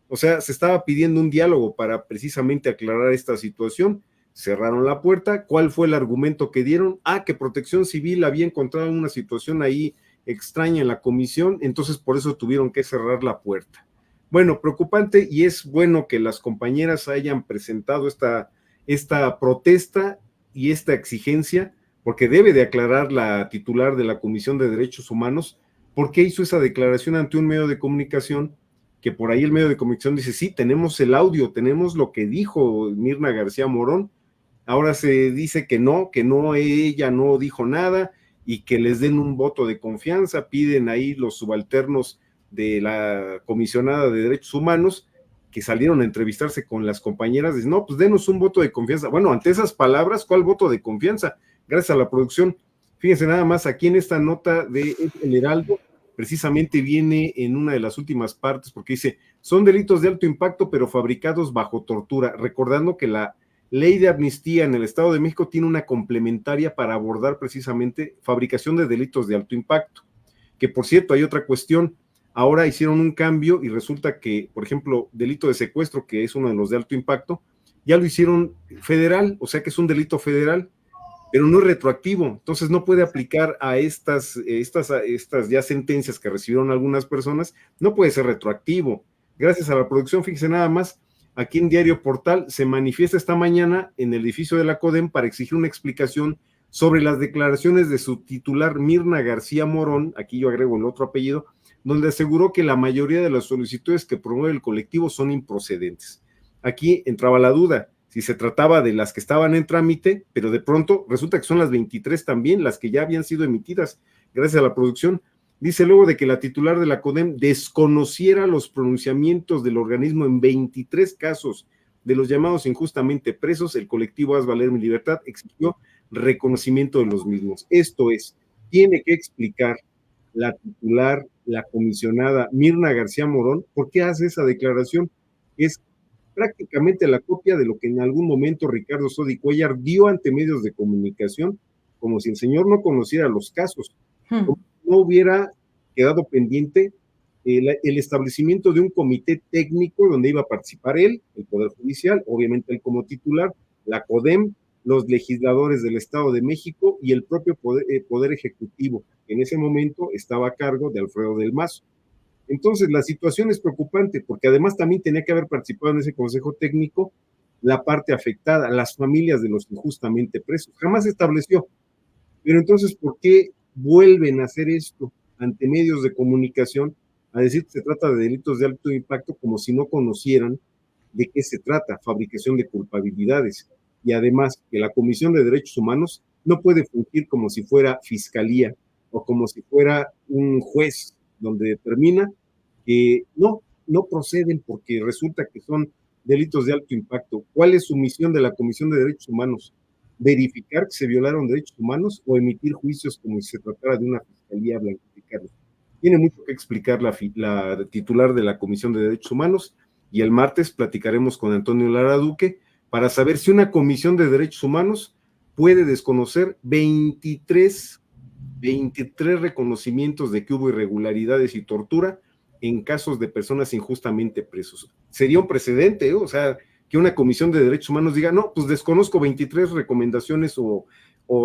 [SPEAKER 3] O sea, se estaba pidiendo un diálogo para precisamente aclarar esta situación. Cerraron la puerta. ¿Cuál fue el argumento que dieron? Que Protección Civil había encontrado una situación ahí extraña en la comisión, entonces por eso tuvieron que cerrar la puerta. Bueno, preocupante, y es bueno que las compañeras hayan presentado esta protesta y esta exigencia, porque debe de aclarar la titular de la Comisión de Derechos Humanos por qué hizo esa declaración ante un medio de comunicación, que por ahí el medio de comunicación dice, sí, tenemos el audio, tenemos lo que dijo Mirna García Morón. Ahora se dice que no, ella no dijo nada, y que les den un voto de confianza. Piden ahí los subalternos de la comisionada de Derechos Humanos, que salieron a entrevistarse con las compañeras, dicen, no, pues denos un voto de confianza. Bueno, ante esas palabras, ¿cuál voto de confianza? Gracias a la producción. Fíjense nada más, aquí en esta nota de El Heraldo, precisamente viene en una de las últimas partes, porque dice, son delitos de alto impacto, pero fabricados bajo tortura, recordando que la ley de amnistía en el Estado de México tiene una complementaria para abordar precisamente fabricación de delitos de alto impacto, que por cierto hay otra cuestión, ahora hicieron un cambio y resulta que, por ejemplo, delito de secuestro, que es uno de los de alto impacto, ya lo hicieron federal, o sea que es un delito federal, pero no es retroactivo, entonces no puede aplicar a estas ya sentencias que recibieron algunas personas, no puede ser retroactivo. Gracias a la producción, fíjense nada más, aquí en Diario Portal se manifiesta esta mañana en el edificio de la CODEM para exigir una explicación sobre las declaraciones de su titular Mirna García Morón, aquí yo agrego el otro apellido, donde aseguró que la mayoría de las solicitudes que promueve el colectivo son improcedentes. Aquí entraba la duda, si se trataba de las que estaban en trámite, pero de pronto resulta que son las 23 también, las que ya habían sido emitidas, gracias a la producción. Dice luego de que la titular de la CODEM desconociera los pronunciamientos del organismo en 23 casos de los llamados injustamente presos, el colectivo Haz Valer Mi Libertad exigió reconocimiento de los mismos. Esto es, tiene que explicar la titular, la comisionada Mirna García Morón, por qué hace esa declaración. Es prácticamente la copia de lo que en algún momento Ricardo Sodi Cuellar dio ante medios de comunicación, como si el señor no conociera los casos, como si no hubiera quedado pendiente el establecimiento de un comité técnico donde iba a participar él, el Poder Judicial, obviamente él como titular, la CODEM, los legisladores del Estado de México y el propio Poder Ejecutivo, que en ese momento estaba a cargo de Alfredo del Mazo. Entonces, la situación es preocupante, porque además también tenía que haber participado en ese consejo técnico la parte afectada, las familias de los injustamente presos. Jamás se estableció. Pero entonces, ¿por qué vuelven a hacer esto ante medios de comunicación a decir que se trata de delitos de alto impacto como si no conocieran de qué se trata, fabricación de culpabilidades? Y además, que la Comisión de Derechos Humanos no puede fungir como si fuera fiscalía o como si fuera un juez donde determina que no proceden porque resulta que son delitos de alto impacto. ¿Cuál es su misión de la Comisión de Derechos Humanos? ¿Verificar que se violaron derechos humanos o emitir juicios como si se tratara de una fiscalía blanquificarlos? Tiene mucho que explicar la titular de la Comisión de Derechos Humanos, y el martes platicaremos con Antonio Lara Duque para saber si una Comisión de Derechos Humanos puede desconocer 23 reconocimientos de que hubo irregularidades y tortura en casos de personas injustamente presos. Sería un precedente, o sea, que una Comisión de Derechos Humanos diga, no, pues desconozco 23 recomendaciones o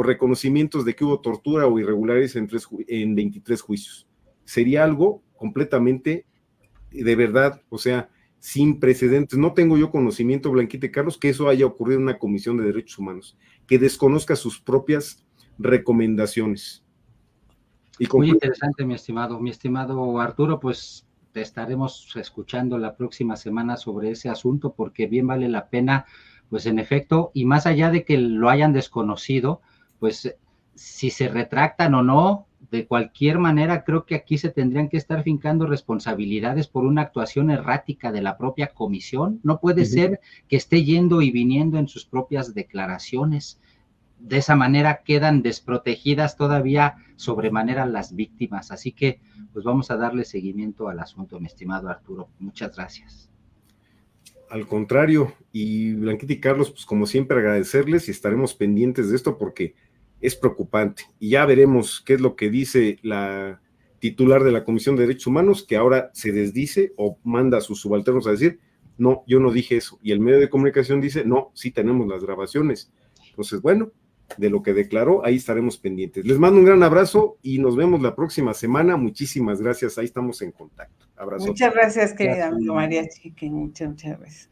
[SPEAKER 3] reconocimientos de que hubo tortura o irregularidades en 23 juicios. Sería algo completamente, de verdad, o sea, sin precedentes. No tengo yo conocimiento, Blanquita y Carlos, que eso haya ocurrido en una Comisión de Derechos Humanos, que desconozca sus propias recomendaciones.
[SPEAKER 1] Muy interesante, mi estimado Arturo, pues te estaremos escuchando la próxima semana sobre ese asunto, porque bien vale la pena, pues en efecto, y más allá de que lo hayan desconocido, pues si se retractan o no, de cualquier manera, creo que aquí se tendrían que estar fincando responsabilidades por una actuación errática de la propia comisión. No puede ser que esté yendo y viniendo en sus propias declaraciones. De esa manera quedan desprotegidas todavía sobremanera las víctimas. Así que, pues vamos a darle seguimiento al asunto, mi estimado Arturo. Muchas gracias.
[SPEAKER 3] Al contrario, y Blanquita y Carlos, pues como siempre agradecerles, y estaremos pendientes de esto porque es preocupante. Y ya veremos qué es lo que dice la titular de la Comisión de Derechos Humanos, que ahora se desdice o manda a sus subalternos a decir, no, yo no dije eso. Y el medio de comunicación dice, no, sí tenemos las grabaciones. Entonces, bueno, de lo que declaró, ahí estaremos pendientes. Les mando un gran abrazo y nos vemos la próxima semana. Muchísimas gracias, ahí estamos en contacto. Abrazo.
[SPEAKER 2] Muchas gracias, querida amigo María Chique, muchas gracias.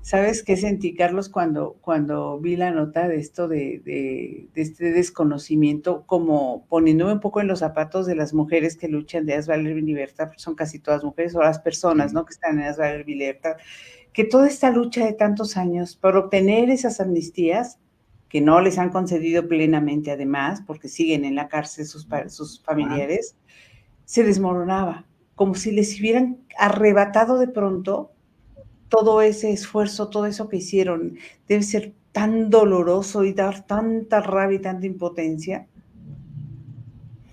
[SPEAKER 2] ¿Sabes qué sentí, Carlos, cuando vi la nota de esto de este desconocimiento, como poniéndome un poco en los zapatos de las mujeres que luchan de Haz Valer Mi Libertad, son casi todas mujeres, o las personas, ¿no?, que están en Haz Valer Mi Libertad, que toda esta lucha de tantos años por obtener esas amnistías, que no les han concedido plenamente además, porque siguen en la cárcel sus familiares, se desmoronaba, como si les hubieran arrebatado de pronto todo ese esfuerzo, todo eso que hicieron. Debe ser tan doloroso y dar tanta rabia y tanta impotencia.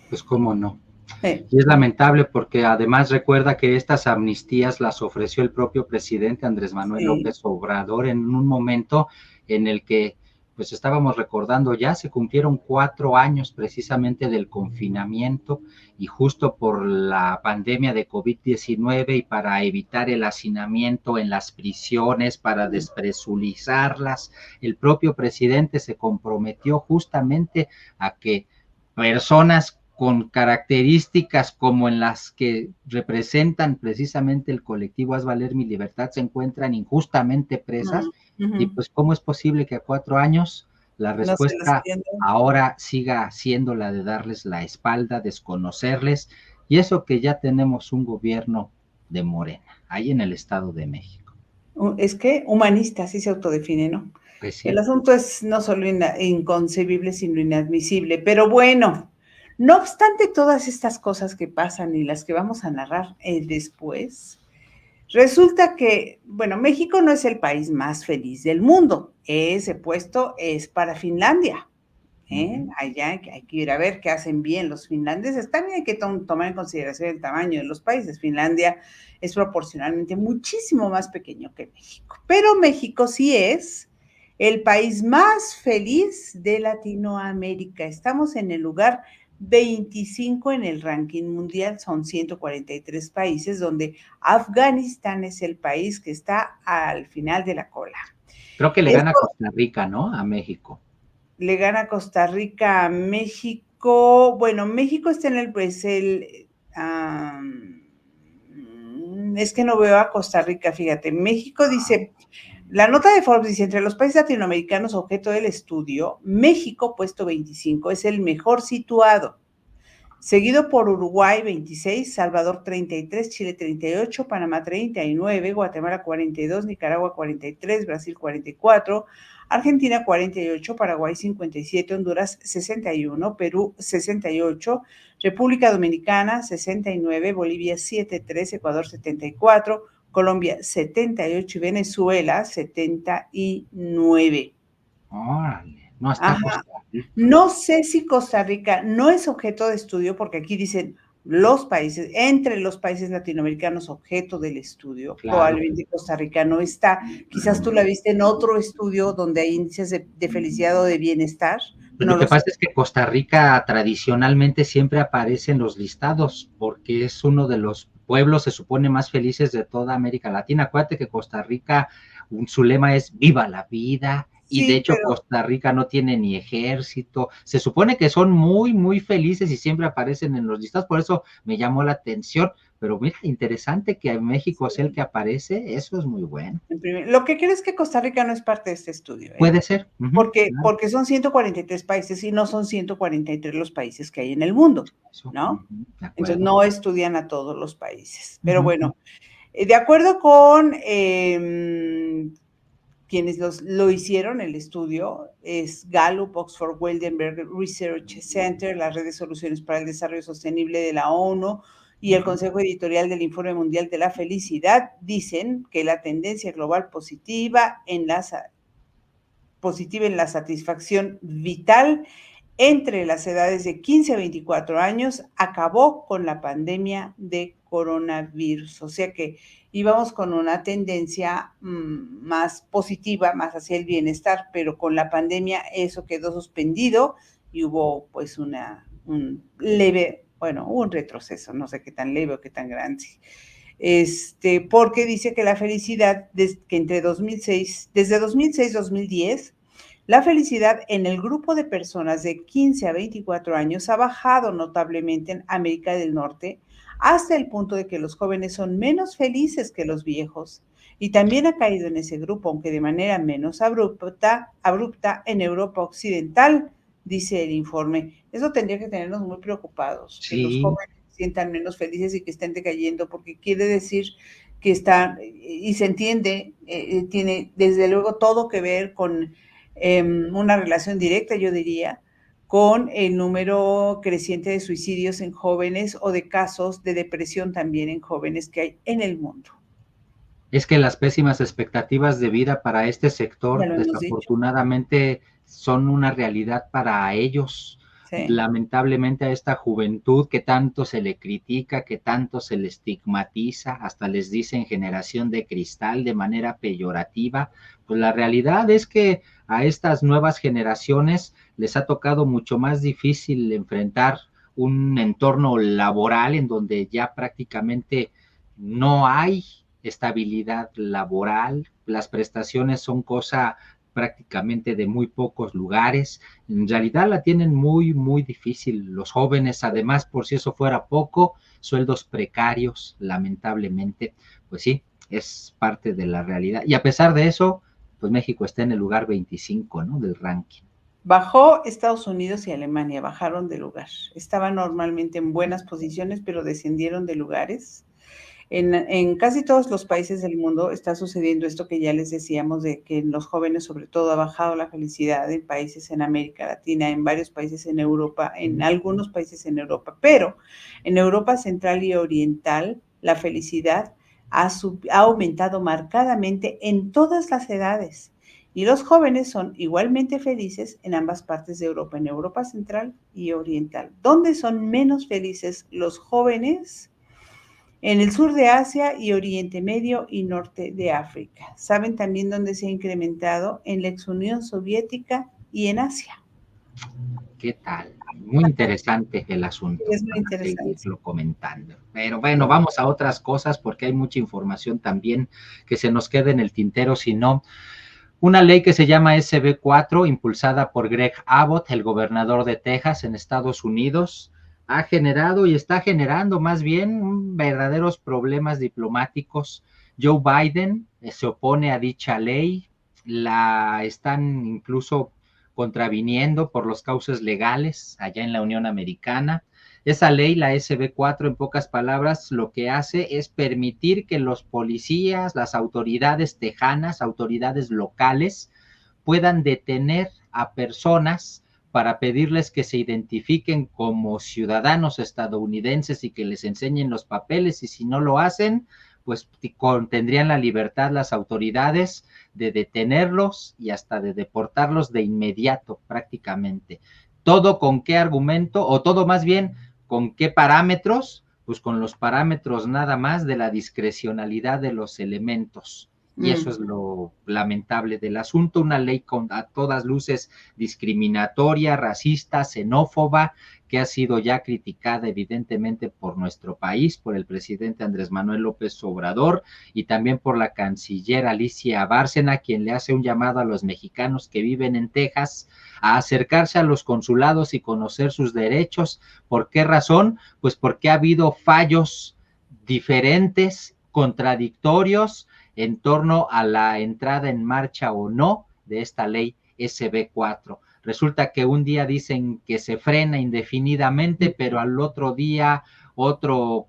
[SPEAKER 1] Pues cómo no. Y es lamentable porque además recuerda que estas amnistías las ofreció el propio presidente Andrés Manuel López Obrador en un momento en el que pues estábamos recordando, ya se cumplieron 4 años precisamente del confinamiento, y justo por la pandemia de COVID-19 y para evitar el hacinamiento en las prisiones, para despresurizarlas, el propio presidente se comprometió justamente a que personas con características como en las que representan precisamente el colectivo Haz Valer Mi Libertad se encuentran injustamente presas. Y pues, ¿cómo es posible que a 4 años la respuesta ahora siga siendo la de darles la espalda, desconocerles, y eso que ya tenemos un gobierno de Morena, ahí en el Estado de México?
[SPEAKER 2] Es que humanista, así se autodefine, ¿no? Pues sí. El asunto es no solo inconcebible, sino inadmisible, pero bueno, no obstante todas estas cosas que pasan y las que vamos a narrar después, resulta que, bueno, México no es el país más feliz del mundo. Ese puesto es para Finlandia. Allá hay que ir a ver qué hacen bien los finlandeses. También hay que tomar en consideración el tamaño de los países. Finlandia es proporcionalmente muchísimo más pequeño que México. Pero México sí es el país más feliz de Latinoamérica. Estamos en el lugar 25 en el ranking mundial, son 143 países, donde Afganistán es el país que está al final de la cola.
[SPEAKER 1] Creo que le gana a Costa Rica, ¿no? A México.
[SPEAKER 2] Le gana Costa Rica a México. Bueno, México está en es que no veo a Costa Rica, fíjate. México dice, la nota de Forbes dice, entre los países latinoamericanos objeto del estudio, México, puesto 25, es el mejor situado, seguido por Uruguay 26, Salvador 33, Chile 38, Panamá 39, Guatemala 42, Nicaragua 43, Brasil 44, Argentina 48, Paraguay 57, Honduras 61, Perú 68, República Dominicana 69, Bolivia 73, Ecuador 74, Colombia 78 y Venezuela 79.
[SPEAKER 1] ¡Órale! No, está Costa Rica.
[SPEAKER 2] No sé si Costa Rica no es objeto de estudio, porque aquí dicen los países, entre los países latinoamericanos objeto del estudio, claro. Probablemente Costa Rica no está. Quizás tú la viste en otro estudio donde hay índices de felicidad o de bienestar.
[SPEAKER 1] Pues lo que pasa es que Costa Rica tradicionalmente siempre aparece en los listados, porque es uno de los pueblos, se supone, más felices de toda América Latina. Acuérdate que Costa Rica, su lema es ¡viva la vida! Y sí, de hecho Costa Rica no tiene ni ejército, se supone que son muy, muy felices y siempre aparecen en los listados, por eso me llamó la atención, pero mira, interesante que México sea el que aparece, eso es muy bueno.
[SPEAKER 2] Lo que creo es que Costa Rica no es parte de este estudio.
[SPEAKER 1] Puede ser.
[SPEAKER 2] Porque son 143 países y no son 143 los países que hay en el mundo, ¿no? Entonces no estudian a todos los países, pero bueno, de acuerdo con quienes lo hicieron, el estudio, es Gallup, Oxford Wildenberg Research Center, la Red de Soluciones para el Desarrollo Sostenible de la ONU y el Consejo Editorial del Informe Mundial de la Felicidad, dicen que la tendencia global positiva en la satisfacción vital entre las edades de 15 a 24 años acabó con la pandemia de coronavirus. O sea que íbamos con una tendencia más positiva, más hacia el bienestar, pero con la pandemia eso quedó suspendido y hubo pues un leve Bueno, hubo un retroceso, no sé qué tan leve o qué tan grande. Porque dice que la felicidad, que desde 2006-2010, la felicidad en el grupo de personas de 15 a 24 años ha bajado notablemente en América del Norte hasta el punto de que los jóvenes son menos felices que los viejos. Y también ha caído en ese grupo, aunque de manera menos abrupta en Europa Occidental, dice el informe. Eso tendría que tenernos muy preocupados, que los
[SPEAKER 1] Sí,
[SPEAKER 2] jóvenes se sientan menos felices y que estén decayendo, porque quiere decir que están, y se entiende, tiene desde luego todo que ver con una relación directa, yo diría, con el número creciente de suicidios en jóvenes o de casos de depresión también en jóvenes que hay en el mundo.
[SPEAKER 1] es que las pésimas expectativas de vida para este
[SPEAKER 2] Ya
[SPEAKER 1] sector,
[SPEAKER 2] lo hemos dicho.
[SPEAKER 1] desafortunadamente, son una realidad para ellos.
[SPEAKER 2] Sí.
[SPEAKER 1] Lamentablemente a esta juventud que tanto se le critica, que tanto se le estigmatiza, hasta les dicen generación de cristal de manera peyorativa, pues la realidad es que a estas nuevas generaciones les ha tocado mucho más difícil enfrentar un entorno laboral en donde ya prácticamente no hay estabilidad laboral, las prestaciones son cosa prácticamente de muy pocos lugares, en realidad la tienen muy, muy difícil los jóvenes, además, por si eso fuera poco, sueldos precarios, lamentablemente, pues sí, es parte de la realidad. Y a pesar de eso, pues México está en el lugar 25, ¿no? Del ranking.
[SPEAKER 2] Bajó Estados Unidos y Alemania, bajaron de lugar. Estaban normalmente en buenas posiciones, pero descendieron de lugares. En casi todos los países del mundo está sucediendo esto que ya les decíamos, de que en los jóvenes sobre todo ha bajado la felicidad en países en América Latina, en varios países en Europa, en algunos países en Europa, pero en Europa Central y Oriental la felicidad ha aumentado marcadamente en todas las edades. Y los jóvenes son igualmente felices en ambas partes de Europa, en Europa Central y Oriental. ¿Dónde son menos felices los jóvenes? En el sur de Asia y Oriente Medio y Norte de África. ¿Saben también dónde se ha incrementado? En la ex Unión Soviética y en Asia.
[SPEAKER 1] ¿Qué tal? Muy interesante el asunto
[SPEAKER 2] Es muy
[SPEAKER 1] para
[SPEAKER 2] interesante.
[SPEAKER 1] seguirlo comentando. Pero bueno, vamos a otras cosas porque hay mucha información también que se nos queda en el tintero, si no. Una ley que se llama SB4, impulsada por Greg Abbott, el gobernador de Texas en Estados Unidos, ha generado y está generando más bien verdaderos problemas diplomáticos. Joe Biden se opone a dicha ley, la están incluso contraviniendo por los cauces legales allá en la Unión Americana. Esa ley, la SB4, en pocas palabras, lo que hace es permitir que los policías, las autoridades tejanas, autoridades locales, puedan detener a personas para pedirles que se identifiquen como ciudadanos estadounidenses y que les enseñen los papeles, y si no lo hacen, pues tendrían la libertad las autoridades de detenerlos y hasta de deportarlos de inmediato prácticamente. ¿Todo con qué argumento? O todo más bien, ¿con qué parámetros? Pues con los parámetros nada más de la discrecionalidad de los elementos. Y eso es lo lamentable del asunto, una ley con a todas luces discriminatoria, racista, xenófoba, que ha sido ya criticada evidentemente por nuestro país, por el presidente Andrés Manuel López Obrador y también por la canciller Alicia Bárcena, quien le hace un llamado a los mexicanos que viven en Texas a acercarse a los consulados y conocer sus derechos. ¿Por qué razón? Pues porque ha habido fallos diferentes, contradictorios, en torno a la entrada en marcha o no de esta ley SB4. Resulta que un día dicen que se frena indefinidamente, pero al otro día otro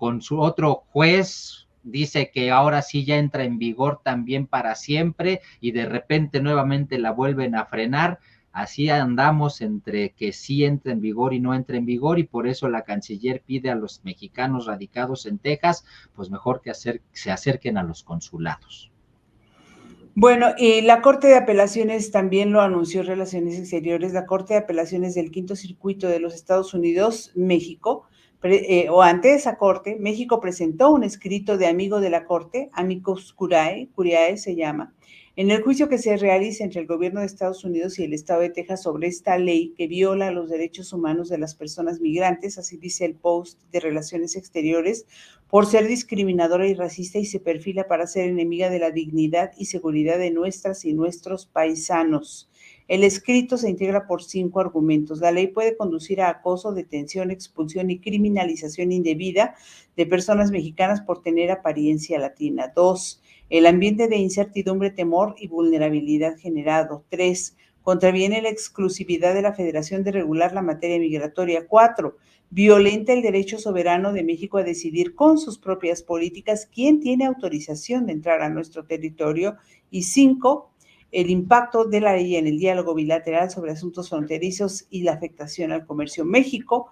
[SPEAKER 1] juez dice que ahora sí ya entra en vigor también para siempre y de repente nuevamente la vuelven a frenar. Así andamos entre que sí entra en vigor y no entra en vigor, y por eso la canciller pide a los mexicanos radicados en Texas, pues mejor que se acerquen a los consulados.
[SPEAKER 2] Bueno, y la Corte de Apelaciones también lo anunció Relaciones Exteriores, la Corte de Apelaciones del Quinto Circuito de los Estados Unidos, México, o ante esa Corte, México presentó un escrito de amigo de la Corte, Amicus Curiae se llama, En el juicio que se realiza entre el gobierno de Estados Unidos y el estado de Texas sobre esta ley que viola los derechos humanos de las personas migrantes, así dice el post de Relaciones Exteriores, por ser discriminadora y racista y se perfila para ser enemiga de la dignidad y seguridad de nuestras y nuestros paisanos. El escrito se integra por 5 argumentos. La ley puede conducir a acoso, detención, expulsión y criminalización indebida de personas mexicanas por tener apariencia latina. 2. El ambiente de incertidumbre, temor y vulnerabilidad generado. 3. Contraviene la exclusividad de la Federación de regular la materia migratoria. 4. Violenta el derecho soberano de México a decidir con sus propias políticas quién tiene autorización de entrar a nuestro territorio. Y 5. El impacto de la ley en el diálogo bilateral sobre asuntos fronterizos y la afectación al comercio. México,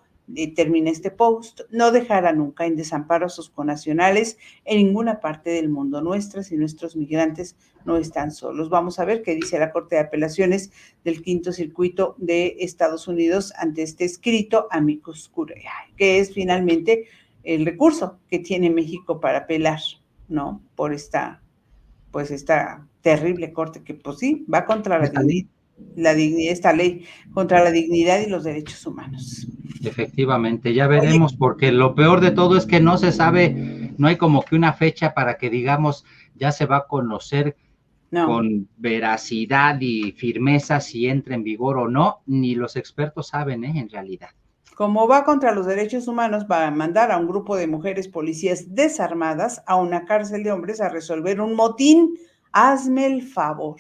[SPEAKER 2] termina este post, no dejará nunca en desamparo a sus connacionales en ninguna parte del mundo. Nuestras y nuestros migrantes no están solos. Vamos a ver qué dice la Corte de Apelaciones del Quinto Circuito de Estados Unidos ante este escrito amicus curiae, que es finalmente el recurso que tiene México para apelar, ¿no? Por esta terrible corte que, pues sí, va contra esta ley, contra la dignidad y los derechos humanos.
[SPEAKER 1] Efectivamente, ya veremos, porque lo peor de todo es que no se sabe, no hay como que una fecha para que digamos ya se va a conocer con veracidad y firmeza si entra en vigor o no, ni los expertos saben, en realidad.
[SPEAKER 2] Como va contra los derechos humanos, va a mandar a un grupo de mujeres policías desarmadas a una cárcel de hombres a resolver un motín. Hazme el favor,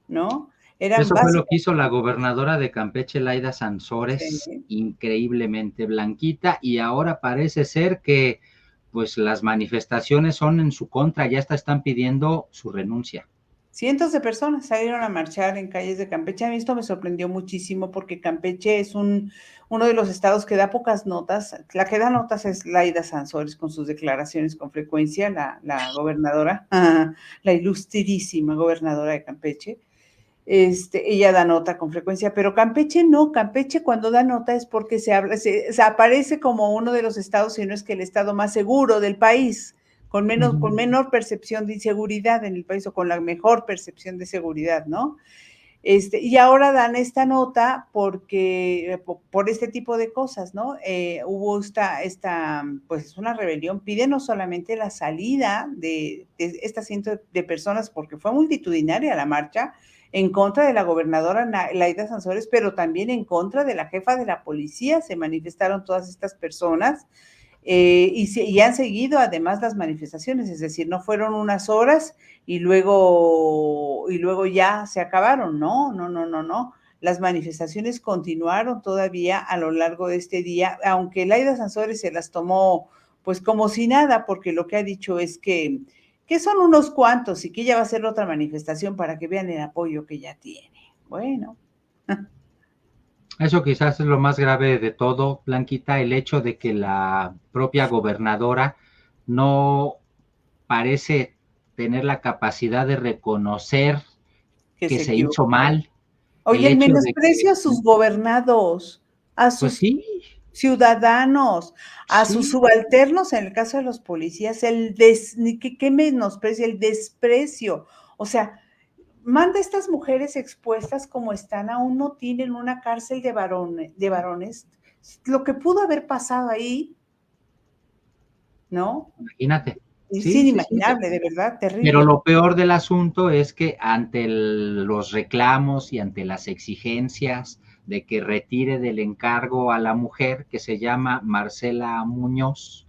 [SPEAKER 2] ¿no?
[SPEAKER 1] Eso fue lo que hizo la gobernadora de Campeche, Laida Sansores,
[SPEAKER 2] sí,
[SPEAKER 1] increíblemente blanquita, y ahora parece ser que pues las manifestaciones son en su contra, ya están pidiendo su renuncia.
[SPEAKER 2] Cientos de personas salieron a marchar en calles de Campeche. A mí esto me sorprendió muchísimo porque Campeche es uno de los estados que da pocas notas. La que da notas es Laida Sansores con sus declaraciones con frecuencia, la gobernadora, la ilustrísima gobernadora de Campeche. Ella da nota con frecuencia, pero Campeche no. Campeche cuando da nota es porque se aparece como uno de los estados, si no es que el estado más seguro del país, con menor percepción de inseguridad en el país o con la mejor percepción de seguridad, ¿no? Y ahora dan esta nota porque por este tipo de cosas, ¿no? Hubo pues una rebelión, pide no solamente la salida de estas cientos de personas, porque fue multitudinaria la marcha, en contra de la gobernadora Laida Sansores, pero también en contra de la jefa de la policía, se manifestaron todas estas personas, y han seguido además las manifestaciones, es decir, no fueron unas horas y luego ya se acabaron, no. Las manifestaciones continuaron todavía a lo largo de este día, aunque Laida Sansores se las tomó pues como si nada, porque lo que ha dicho es que son unos cuantos y que ella va a hacer otra manifestación para que vean el apoyo que ella tiene. Bueno.
[SPEAKER 1] Eso quizás es lo más grave de todo, Blanquita, el hecho de que la propia gobernadora no parece tener la capacidad de reconocer que se hizo mal.
[SPEAKER 2] Oye, el menosprecio a sus gobernados, a sus ciudadanos, a sus subalternos, en el caso de los policías, ¿qué menosprecio? El desprecio. O sea, manda a estas mujeres expuestas como están a un motín en una cárcel de varones. Lo que pudo haber pasado ahí, ¿no?
[SPEAKER 1] Imagínate.
[SPEAKER 2] Es inimaginable, de verdad, terrible.
[SPEAKER 1] Pero lo peor del asunto es que ante los reclamos y ante las exigencias de que retire del encargo a la mujer que se llama Marcela Muñoz,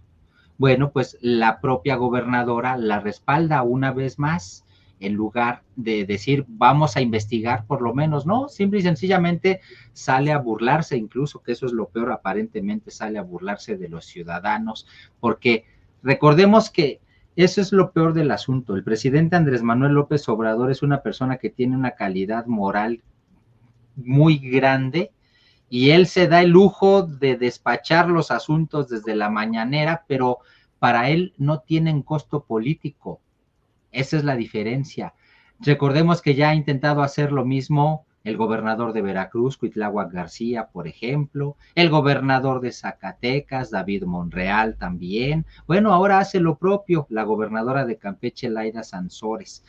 [SPEAKER 1] bueno, pues la propia gobernadora la respalda una vez más, en lugar de decir vamos a investigar por lo menos, no, simple y sencillamente sale a burlarse, incluso que eso es lo peor, aparentemente sale a burlarse de los ciudadanos, porque recordemos que eso es lo peor del asunto. El presidente Andrés Manuel López Obrador es una persona que tiene una calidad moral muy grande y él se da el lujo de despachar los asuntos desde la mañanera, pero para él no tienen costo político. Esa es la diferencia. Recordemos que ya ha intentado hacer lo mismo el gobernador de Veracruz, Cuitláhuac García, por ejemplo, el gobernador de Zacatecas, David Monreal también. Bueno, ahora hace lo propio la gobernadora de Campeche, Laida Sansores.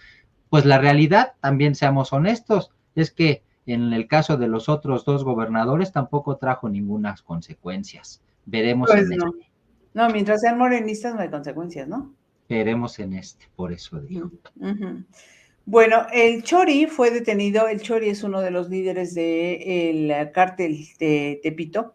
[SPEAKER 1] pues la realidad, también seamos honestos, es que en el caso de los otros dos gobernadores tampoco trajo ninguna consecuencias. Veremos
[SPEAKER 2] Pues
[SPEAKER 1] en
[SPEAKER 2] no.
[SPEAKER 1] este.
[SPEAKER 2] No, mientras sean morenistas no hay consecuencias, ¿no?
[SPEAKER 1] Veremos en este, por eso digo.
[SPEAKER 2] Uh-huh. Bueno, el Chori fue detenido. El Chori es uno de los líderes del cártel de Tepito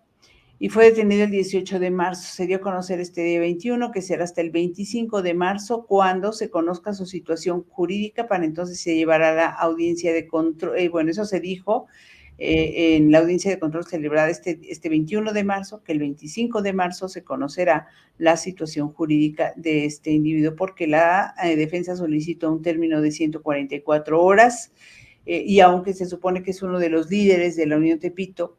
[SPEAKER 2] y fue detenido el 18 de marzo. Se dio a conocer este día 21, que será hasta el 25 de marzo, cuando se conozca su situación jurídica, para entonces se llevará a la audiencia de control. Bueno, eso se dijo en la audiencia de control celebrada este 21 de marzo, que el 25 de marzo se conocerá la situación jurídica de este individuo, porque la defensa solicitó un término de 144 horas, y aunque se supone que es uno de los líderes de la Unión Tepito,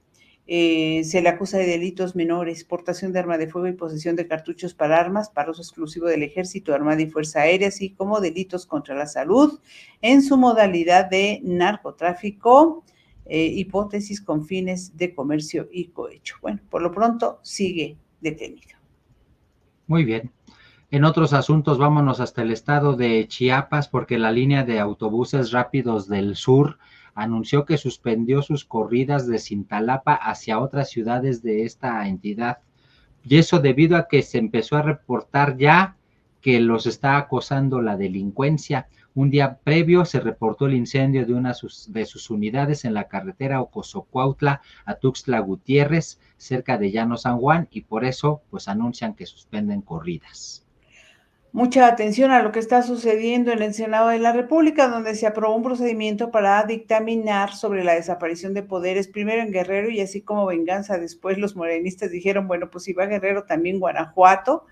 [SPEAKER 2] se le acusa de delitos menores, portación de arma de fuego y posesión de cartuchos para armas, para uso exclusivo del Ejército, Armada y Fuerza Aérea, así como delitos contra la salud en su modalidad de narcotráfico, hipótesis con fines de comercio y cohecho. Bueno, por lo pronto sigue detenido.
[SPEAKER 1] Muy bien. En otros asuntos, vámonos hasta el estado de Chiapas, porque la línea de autobuses rápidos del sur anunció que suspendió sus corridas de Cintalapa hacia otras ciudades de esta entidad. Y eso debido a que se empezó a reportar ya que los está acosando la delincuencia. Un día previo se reportó el incendio de una de sus unidades en la carretera Ocosocuautla a Tuxtla Gutiérrez, cerca de Llano San Juan, y por eso pues anuncian que suspenden corridas.
[SPEAKER 2] Mucha atención a lo que está sucediendo en el Senado de la República, donde se aprobó un procedimiento para dictaminar sobre la desaparición de poderes, primero en Guerrero y así como venganza. Después los morenistas dijeron, bueno, pues si va Guerrero, también Guanajuato.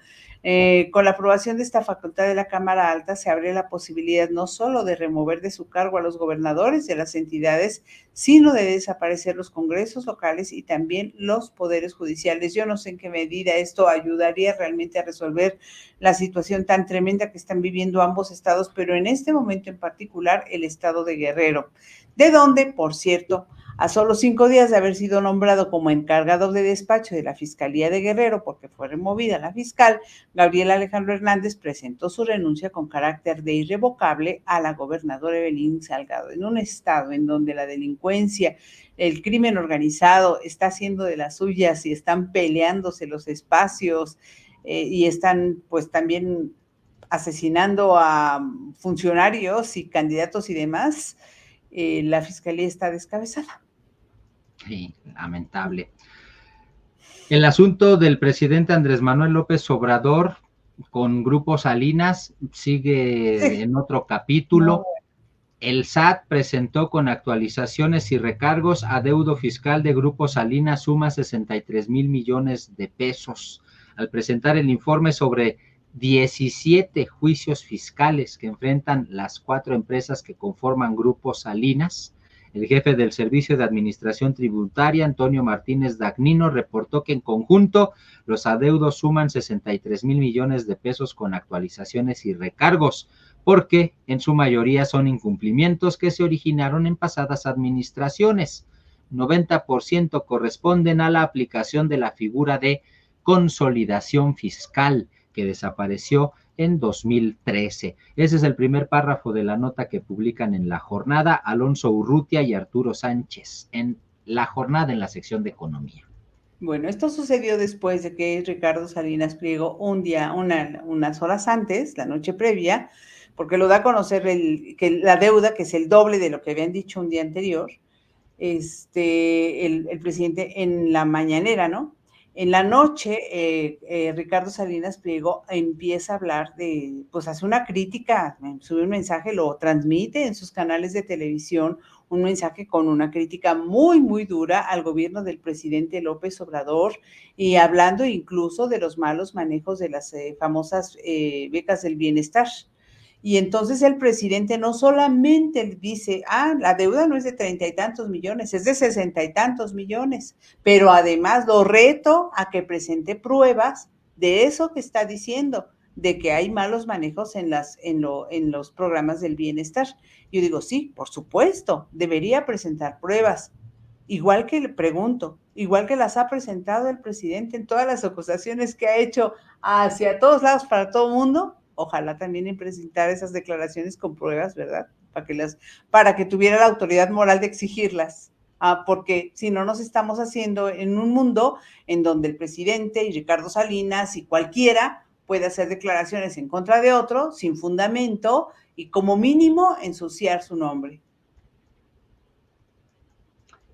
[SPEAKER 2] Con la aprobación de esta facultad de la Cámara Alta se abre la posibilidad no solo de remover de su cargo a los gobernadores de las entidades, sino de desaparecer los congresos locales y también los poderes judiciales. Yo no sé en qué medida esto ayudaría realmente a resolver la situación tan tremenda que están viviendo ambos estados, pero en este momento en particular el estado de Guerrero, de donde, por cierto, a solo 5 días de haber sido nombrado como encargado de despacho de la Fiscalía de Guerrero, porque fue removida la fiscal, Gabriel Alejandro Hernández presentó su renuncia con carácter de irrevocable a la gobernadora Evelyn Salgado, en un estado en donde la delincuencia, el crimen organizado está haciendo de las suyas y están peleándose los espacios, y están pues también asesinando a funcionarios y candidatos y demás. La fiscalía está descabezada.
[SPEAKER 1] Sí, lamentable. El asunto del presidente Andrés Manuel López Obrador con Grupo Salinas sigue en otro capítulo.
[SPEAKER 2] No.
[SPEAKER 1] El SAT presentó con actualizaciones y recargos adeudo fiscal de Grupo Salinas suma 63 mil millones de pesos. Al presentar el informe sobre 17 juicios fiscales que enfrentan las 4 empresas que conforman Grupo Salinas, el jefe del Servicio de Administración Tributaria, Antonio Martínez Dagnino, reportó que en conjunto los adeudos suman 63 mil millones de pesos con actualizaciones y recargos, porque en su mayoría son incumplimientos que se originaron en pasadas administraciones. 90% corresponden a la aplicación de la figura de consolidación fiscal, que desapareció en 2013. Ese es el primer párrafo de la nota que publican en La Jornada Alonso Urrutia y Arturo Sánchez en La Jornada, en la sección de Economía.
[SPEAKER 2] Bueno, esto sucedió después de que Ricardo Salinas Pliego unas horas antes, la noche previa, porque lo da a conocer que la deuda, que es el doble de lo que habían dicho un día anterior, el presidente en la mañanera, ¿no? En la noche, Ricardo Salinas Pliego empieza a hablar pues hace una crítica, sube un mensaje, lo transmite en sus canales de televisión, un mensaje con una crítica muy, muy dura al gobierno del presidente López Obrador, y hablando incluso de los malos manejos de las famosas becas del bienestar. Y entonces el presidente no solamente dice, la deuda no es de 30 y tantos millones, es de 60 y tantos millones, pero además lo reto a que presente pruebas de eso que está diciendo, de que hay malos manejos en los programas del bienestar. Yo digo, sí, por supuesto, debería presentar pruebas. Igual que le pregunto, igual que las ha presentado el presidente en todas las acusaciones que ha hecho hacia todos lados para todo el mundo, ojalá también en presentar esas declaraciones con pruebas, ¿verdad? para que tuviera la autoridad moral de exigirlas. Porque si no nos estamos haciendo en un mundo en donde el presidente y Ricardo Salinas y cualquiera puede hacer declaraciones en contra de otro sin fundamento y como mínimo ensuciar su nombre.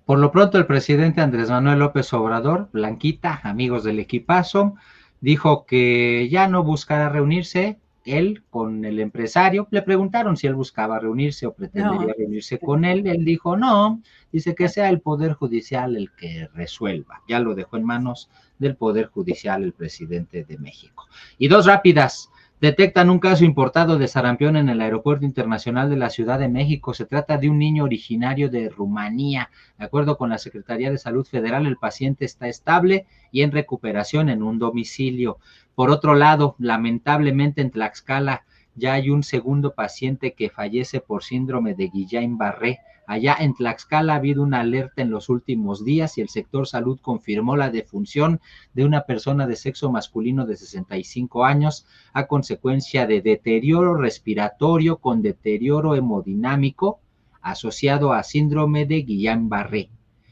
[SPEAKER 1] Por lo pronto, el presidente Andrés Manuel López Obrador, Blanquita, amigos del equipazo, dijo que ya no buscará reunirse él con el empresario. Le preguntaron si él buscaba reunirse o pretendería reunirse con él. Él dijo no, dice que sea el Poder Judicial el que resuelva. Ya lo dejó en manos del Poder Judicial el presidente de México. Y dos rápidas. Detectan un caso importado de sarampión en el Aeropuerto Internacional de la Ciudad de México. Se trata de un niño originario de Rumanía. De acuerdo con la Secretaría de Salud Federal, el paciente está estable y en recuperación en un domicilio. Por otro lado, lamentablemente en Tlaxcala ya hay un segundo paciente que fallece por síndrome de Guillain-Barré. Allá en Tlaxcala ha habido una alerta en los últimos días y el sector salud confirmó la defunción de una persona de sexo masculino de 65 años a consecuencia de deterioro respiratorio con deterioro hemodinámico asociado a síndrome de Guillain-Barré.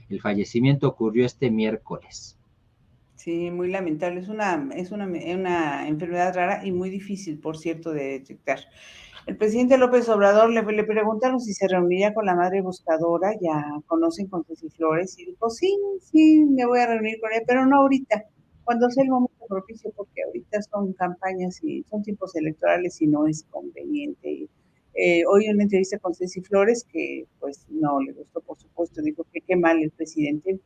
[SPEAKER 1] El fallecimiento ocurrió este miércoles.
[SPEAKER 2] Sí, muy lamentable. Es una enfermedad rara y muy difícil, por cierto, de detectar. El presidente López Obrador le preguntaron si se reuniría con la madre buscadora, ya conocen con Ceci Flores, y dijo, sí, me voy a reunir con ella, pero no ahorita, cuando sea el momento propicio, porque ahorita son campañas y son tiempos electorales y no es conveniente. Hoy en una entrevista con Ceci Flores, que pues no le gustó, por supuesto, dijo que qué mal el presidente,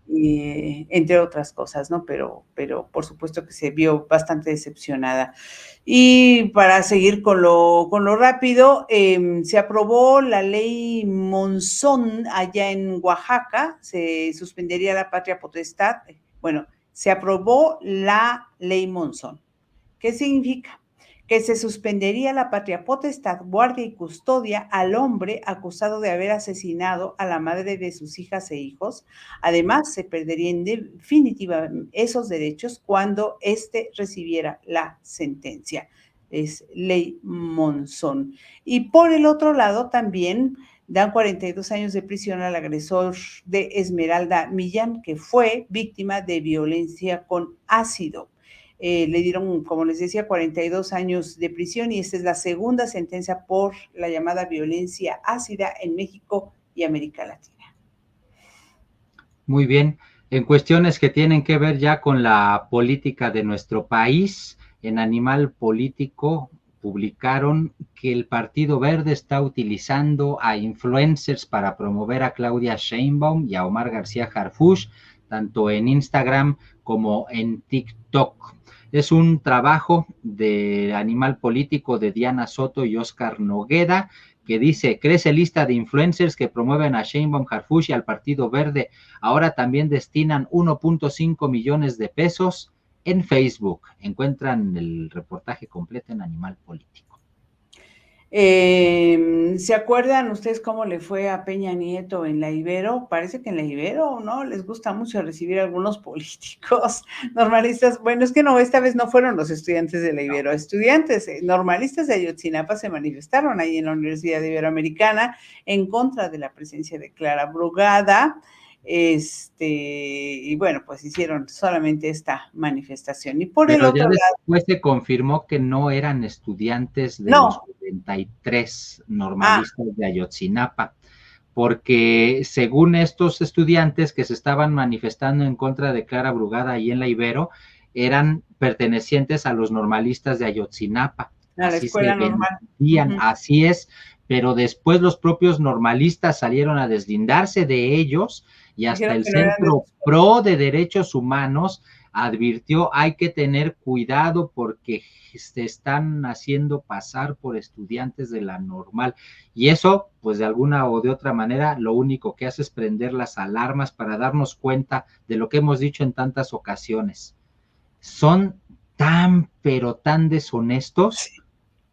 [SPEAKER 2] entre otras cosas, ¿no? Pero por supuesto que se vio bastante decepcionada. Y para seguir con lo rápido, se aprobó la ley Monzón allá en Oaxaca, se suspendería la patria potestad. Bueno, se aprobó la ley Monzón. ¿Qué significa? Que se suspendería la patria potestad, guardia y custodia al hombre acusado de haber asesinado a la madre de sus hijas e hijos. Además, se perderían definitivamente esos derechos cuando éste recibiera la sentencia. Es ley Monzón. Y por el otro lado, también dan 42 años de prisión al agresor de Esmeralda Millán, que fue víctima de violencia con ácido. Le dieron, como les decía, 42 años de prisión y esta es la segunda sentencia por la llamada violencia ácida en México y América Latina.
[SPEAKER 1] Muy bien. En cuestiones que tienen que ver ya con la política de nuestro país, en Animal Político publicaron que el Partido Verde está utilizando a influencers para promover a Claudia Sheinbaum y a Omar García Harfuch, tanto en Instagram como en TikTok. Es un trabajo de Animal Político de Diana Soto y Oscar Nogueda, que dice, crece lista de influencers que promueven a Sheinbaum, Harfuch y al Partido Verde. Ahora también destinan 1.5 millones de pesos en Facebook. Encuentran el reportaje completo en Animal Político.
[SPEAKER 2] ¿Se acuerdan ustedes cómo le fue a Peña Nieto en la Ibero? Parece que en la Ibero, ¿no? Les gusta mucho recibir a algunos políticos normalistas. Bueno, es que no, esta vez no fueron los estudiantes de la Ibero. Estudiantes normalistas de Ayotzinapa se manifestaron ahí en la Universidad Iberoamericana en contra de la presencia de Clara Brugada. Y bueno, pues hicieron solamente esta manifestación. Y por el otro lado,
[SPEAKER 1] después se confirmó que no eran estudiantes de los 43 normalistas de Ayotzinapa, porque según estos estudiantes que se estaban manifestando en contra de Clara Brugada ahí en la Ibero, eran pertenecientes a los normalistas de Ayotzinapa.
[SPEAKER 2] A la escuela normal.
[SPEAKER 1] Así es, pero después los propios normalistas salieron a deslindarse de ellos y hasta el Centro Pro de Derechos Humanos advirtió, hay que tener cuidado porque se están haciendo pasar por estudiantes de la normal. Y eso, pues de alguna o de otra manera, lo único que hace es prender las alarmas para darnos cuenta de lo que hemos dicho en tantas ocasiones. Son tan, pero tan deshonestos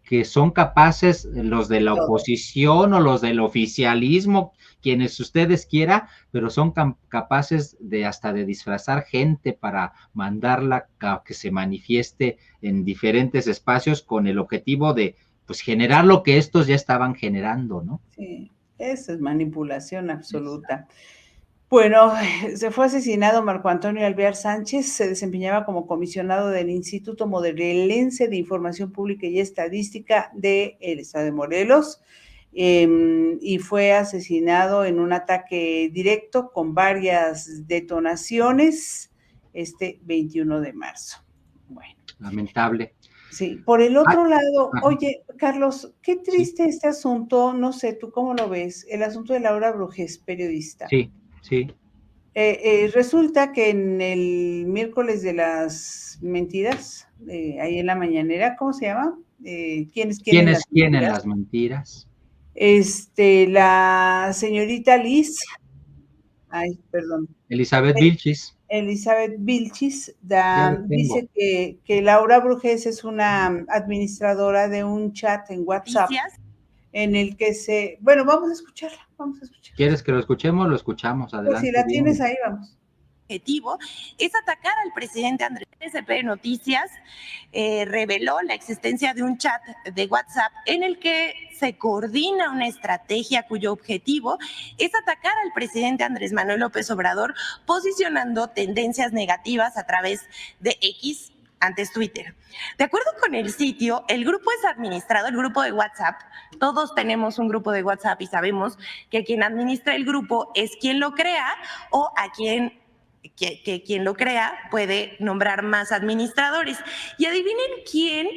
[SPEAKER 1] que son capaces los de la oposición o los del oficialismo, quienes ustedes quieran, pero son capaces de hasta de disfrazar gente para mandarla a que se manifieste en diferentes espacios con el objetivo de pues generar lo que estos ya estaban generando, ¿no?
[SPEAKER 2] Sí, eso es manipulación absoluta. Bueno, se fue asesinado Marco Antonio Alvear Sánchez, se desempeñaba como comisionado del Instituto Morelense de Información Pública y Estadística del Estado de Morelos, y fue asesinado en un ataque directo con varias detonaciones este 21 de marzo. Bueno.
[SPEAKER 1] Lamentable.
[SPEAKER 2] Sí, por el otro lado,
[SPEAKER 1] ajá.
[SPEAKER 2] oye, Carlos, qué triste
[SPEAKER 1] Sí.
[SPEAKER 2] este asunto, no sé, ¿tú cómo lo ves? El asunto de Laura Brujés, periodista.
[SPEAKER 1] Sí, sí.
[SPEAKER 2] Resulta que en el miércoles de las mentiras, ahí en la mañanera, ¿cómo se llama? ¿Quién
[SPEAKER 1] ¿Quién
[SPEAKER 2] las
[SPEAKER 1] es quién en
[SPEAKER 2] mentiras?
[SPEAKER 1] las mentiras?
[SPEAKER 2] La señorita Liz, ay, perdón,
[SPEAKER 1] Elizabeth Vilchis.
[SPEAKER 2] Elizabeth Vilchis
[SPEAKER 1] Ya lo tengo.
[SPEAKER 2] dice que Laura Brujés es una administradora de un chat en WhatsApp en el que bueno, vamos a escucharla.
[SPEAKER 1] ¿Quieres que lo escuchemos? Lo escuchamos,
[SPEAKER 2] Pues si
[SPEAKER 1] adelante.
[SPEAKER 2] la
[SPEAKER 1] Bien.
[SPEAKER 2] tienes ahí, vamos.
[SPEAKER 4] Objetivo es atacar al presidente Andrés. SP Noticias reveló la existencia de un chat de WhatsApp en el que se coordina una estrategia cuyo objetivo es atacar al presidente Andrés Manuel López Obrador, posicionando tendencias negativas a través de X, antes Twitter. De acuerdo con el sitio, el grupo es administrado, el grupo de WhatsApp, todos tenemos un grupo de WhatsApp y sabemos que quien administra el grupo es quien lo crea o a quien lo crea puede nombrar más administradores. Y adivinen quién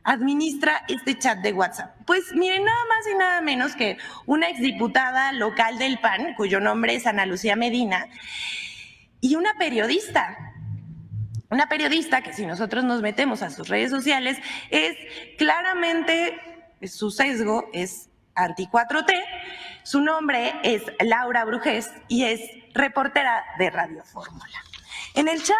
[SPEAKER 4] administra este chat de WhatsApp. Pues miren, nada más y nada menos que una exdiputada local del PAN, cuyo nombre es Ana Lucía Medina, y una periodista que si nosotros nos metemos a sus redes sociales, es claramente, su sesgo es anti-4T, su nombre es Laura Brujés y es reportera de Radio Fórmula. En el chat...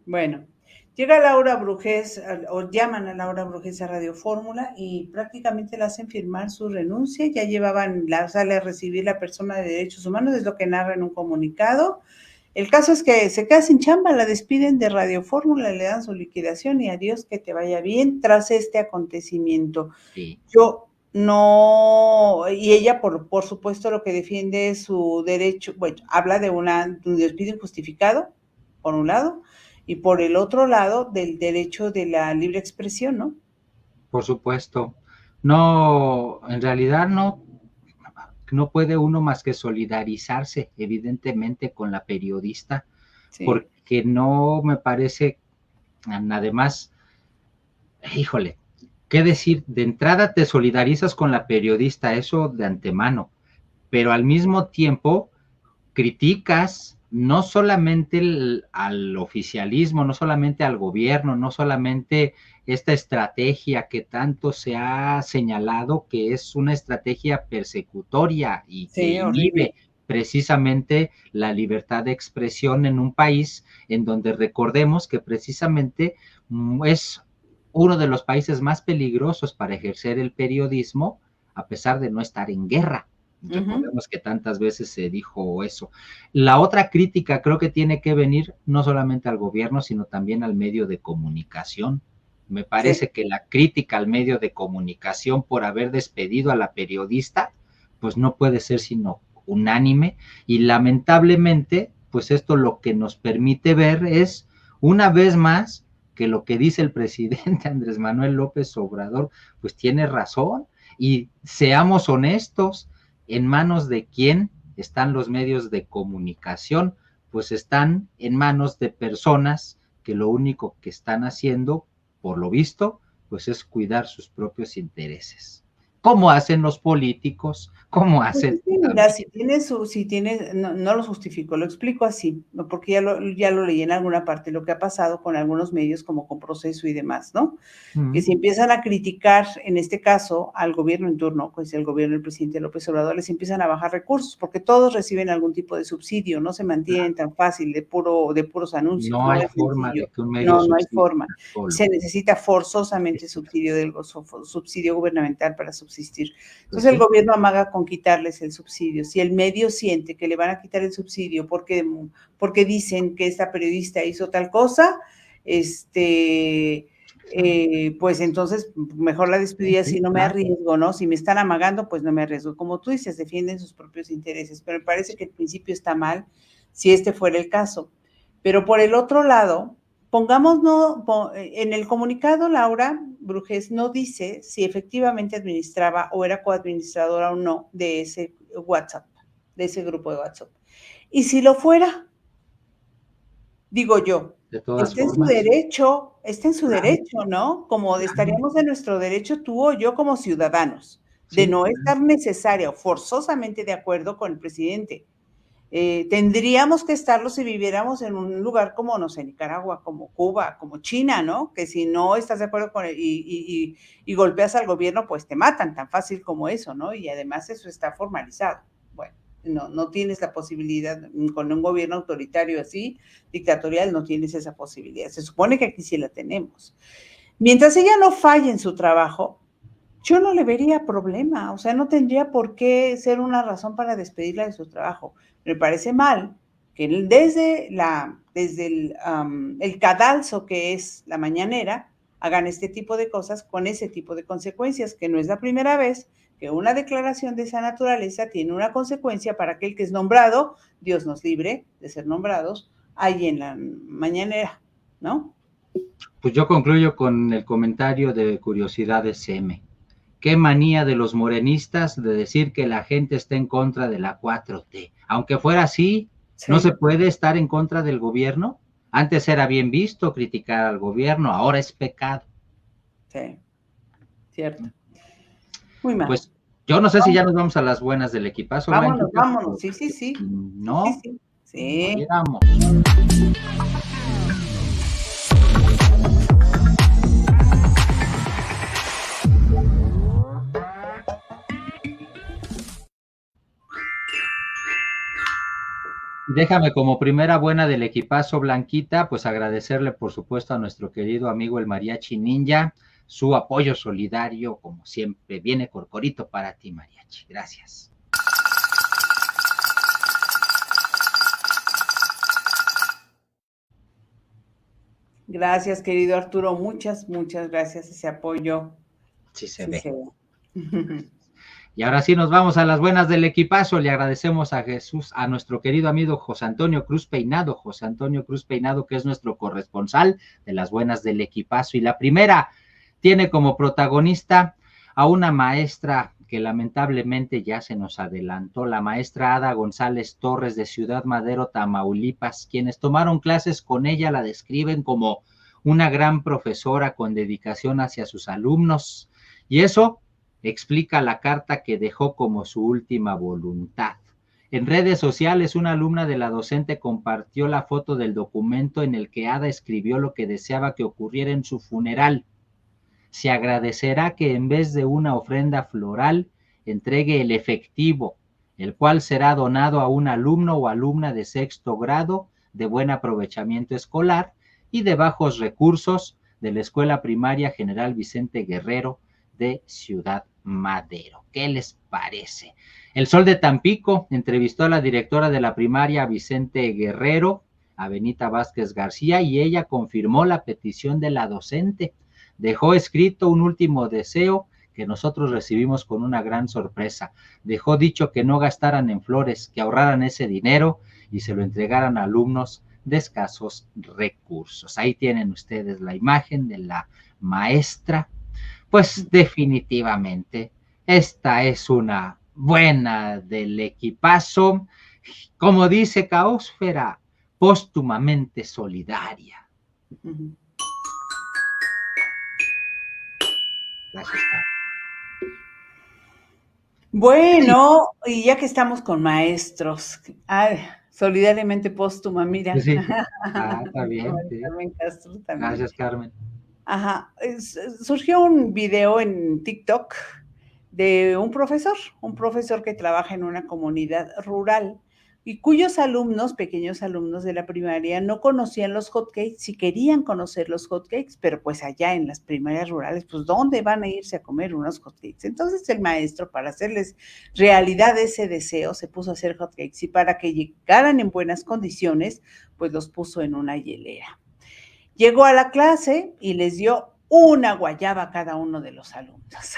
[SPEAKER 2] Bueno, llega Laura Brujés, o llaman a Laura Brujés a Radio Fórmula y prácticamente le hacen firmar su renuncia. Ya sale a recibir la persona de Derechos Humanos, es lo que narra en un comunicado. El caso es que se queda sin chamba, la despiden de Radio Fórmula, le dan su liquidación y adiós, que te vaya bien tras este acontecimiento.
[SPEAKER 1] Sí.
[SPEAKER 2] Yo no, y ella por supuesto lo que defiende es su derecho, bueno, habla de un despido injustificado, por un lado, y por el otro lado del derecho de la libre expresión, ¿no?
[SPEAKER 1] Por supuesto. No, en realidad no puede uno más que solidarizarse, evidentemente, con la periodista, sí. Porque no me parece, además, híjole, ¿qué decir? De entrada te solidarizas con la periodista, eso de antemano, pero al mismo tiempo criticas no solamente al oficialismo, no solamente al gobierno, no solamente esta estrategia que tanto se ha señalado que es una estrategia persecutoria y que inhibe precisamente la libertad de expresión en un país en donde recordemos que precisamente es uno de los países más peligrosos para ejercer el periodismo, a pesar de no estar en guerra. Recordemos que tantas veces se dijo eso. La otra crítica creo que tiene que venir no solamente al gobierno, sino también al medio de comunicación. Me parece que la crítica al medio de comunicación por haber despedido a la periodista, pues no puede ser sino unánime, y lamentablemente, pues esto lo que nos permite ver es, una vez más, que lo que dice el presidente Andrés Manuel López Obrador, pues tiene razón, y seamos honestos, ¿en manos de quién están los medios de comunicación? Pues están en manos de personas que lo único que están haciendo, por lo visto, pues es cuidar sus propios intereses. ¿Cómo hacen los políticos? ¿Cómo hacen?
[SPEAKER 2] Pues mira, si tienes, no lo justifico, lo explico así, porque ya lo leí en alguna parte, lo que ha pasado con algunos medios como con Proceso y demás, ¿no? Que si empiezan a criticar, en este caso, al gobierno en turno, pues el gobierno del presidente López Obrador, les empiezan a bajar recursos, porque todos reciben algún tipo de subsidio, no se mantienen tan fácil de puros anuncios.
[SPEAKER 1] No hay forma de que un medio
[SPEAKER 2] no hay forma. Se necesita forzosamente subsidio gubernamental para subsistir. Entonces el gobierno amaga con quitarles el subsidio. Si el medio siente que le van a quitar el subsidio porque dicen que esta periodista hizo tal cosa, pues entonces mejor la despedida si no me arriesgo, ¿no? Si me están amagando, pues no me arriesgo. Como tú dices, defienden sus propios intereses, pero me parece que el principio está mal si este fuera el caso. Pero por el otro lado, en el comunicado, Laura Brujés no dice si efectivamente administraba o era coadministradora o no de ese WhatsApp, de ese grupo de WhatsApp. Y si lo fuera, digo yo, está en su derecho, ¿no? Como estaríamos en nuestro derecho tú o yo como ciudadanos, de no estar necesaria o forzosamente de acuerdo con el presidente. Tendríamos que estarlo si viviéramos en un lugar como, no sé, Nicaragua, como Cuba, como China, ¿no? Que si no estás de acuerdo con él y golpeas al gobierno, pues te matan, tan fácil como eso, ¿no? Y además eso está formalizado. Bueno, no tienes la posibilidad, con un gobierno autoritario así, dictatorial, no tienes esa posibilidad. Se supone que aquí sí la tenemos. Mientras ella no falle en su trabajo, yo no le vería problema, o sea, no tendría por qué ser una razón para despedirla de su trabajo. Me parece mal que desde el cadalso que es la mañanera, hagan este tipo de cosas con ese tipo de consecuencias, que no es la primera vez que una declaración de esa naturaleza tiene una consecuencia para aquel que es nombrado, Dios nos libre de ser nombrados, ahí en la mañanera, ¿no?
[SPEAKER 1] Pues yo concluyo con el comentario de Curiosidades M. Qué manía de los morenistas de decir que la gente está en contra de la 4T. Aunque fuera así, ¿no se puede estar en contra del gobierno? Antes era bien visto criticar al gobierno, ahora es pecado.
[SPEAKER 2] Sí, cierto. Muy mal.
[SPEAKER 1] Pues yo no sé si ya nos vamos a las buenas del equipazo.
[SPEAKER 2] Vámonos. Sí.
[SPEAKER 1] ¿No?
[SPEAKER 2] Sí.
[SPEAKER 1] Llegamos. Déjame como primera buena del equipazo, Blanquita, pues agradecerle por supuesto a nuestro querido amigo el Mariachi Ninja, su apoyo solidario, como siempre. Viene Corcorito para ti, Mariachi. Gracias.
[SPEAKER 2] Gracias, querido Arturo. Muchas gracias. Ese apoyo.
[SPEAKER 1] Sí se ve. Y ahora sí nos vamos a las buenas del equipazo. Le agradecemos a nuestro querido amigo José Antonio Cruz Peinado, que es nuestro corresponsal de las buenas del equipazo. Y la primera tiene como protagonista a una maestra que lamentablemente ya se nos adelantó, la maestra Ada González Torres de Ciudad Madero, Tamaulipas. Quienes tomaron clases con ella la describen como una gran profesora con dedicación hacia sus alumnos. Y eso explica la carta que dejó como su última voluntad. En redes sociales, una alumna de la docente compartió la foto del documento en el que Ada escribió lo que deseaba que ocurriera en su funeral. Se agradecerá que en vez de una ofrenda floral, entregue el efectivo, el cual será donado a un alumno o alumna de 6º grado de buen aprovechamiento escolar y de bajos recursos de la Escuela Primaria General Vicente Guerrero de Ciudad Madero. ¿Qué les parece? El Sol de Tampico entrevistó a la directora de la primaria Vicente Guerrero, a Benita Vázquez García, y ella confirmó la petición de la docente. Dejó escrito un último deseo que nosotros recibimos con una gran sorpresa. Dejó dicho que no gastaran en flores, que ahorraran ese dinero y se lo entregaran a alumnos de escasos recursos. Ahí tienen ustedes la imagen de la maestra. Pues definitivamente, esta es una buena del equipazo, como dice Caosfera, póstumamente solidaria. Gracias, Carmen.
[SPEAKER 2] Bueno, y ya que estamos con maestros, solidariamente póstuma, mira.
[SPEAKER 1] Sí. Está bien. Sí.
[SPEAKER 2] Carmen Castro también.
[SPEAKER 1] Gracias, Carmen.
[SPEAKER 2] Ajá, surgió un video en TikTok de un profesor que trabaja en una comunidad rural y cuyos alumnos, pequeños alumnos de la primaria, no conocían los hotcakes, si querían conocer los hotcakes, pero pues allá en las primarias rurales, pues ¿dónde van a irse a comer unos hotcakes? Entonces el maestro, para hacerles realidad ese deseo, se puso a hacer hotcakes y para que llegaran en buenas condiciones, pues los puso en una hielera. Llegó a la clase y les dio una guayaba a cada uno de los alumnos.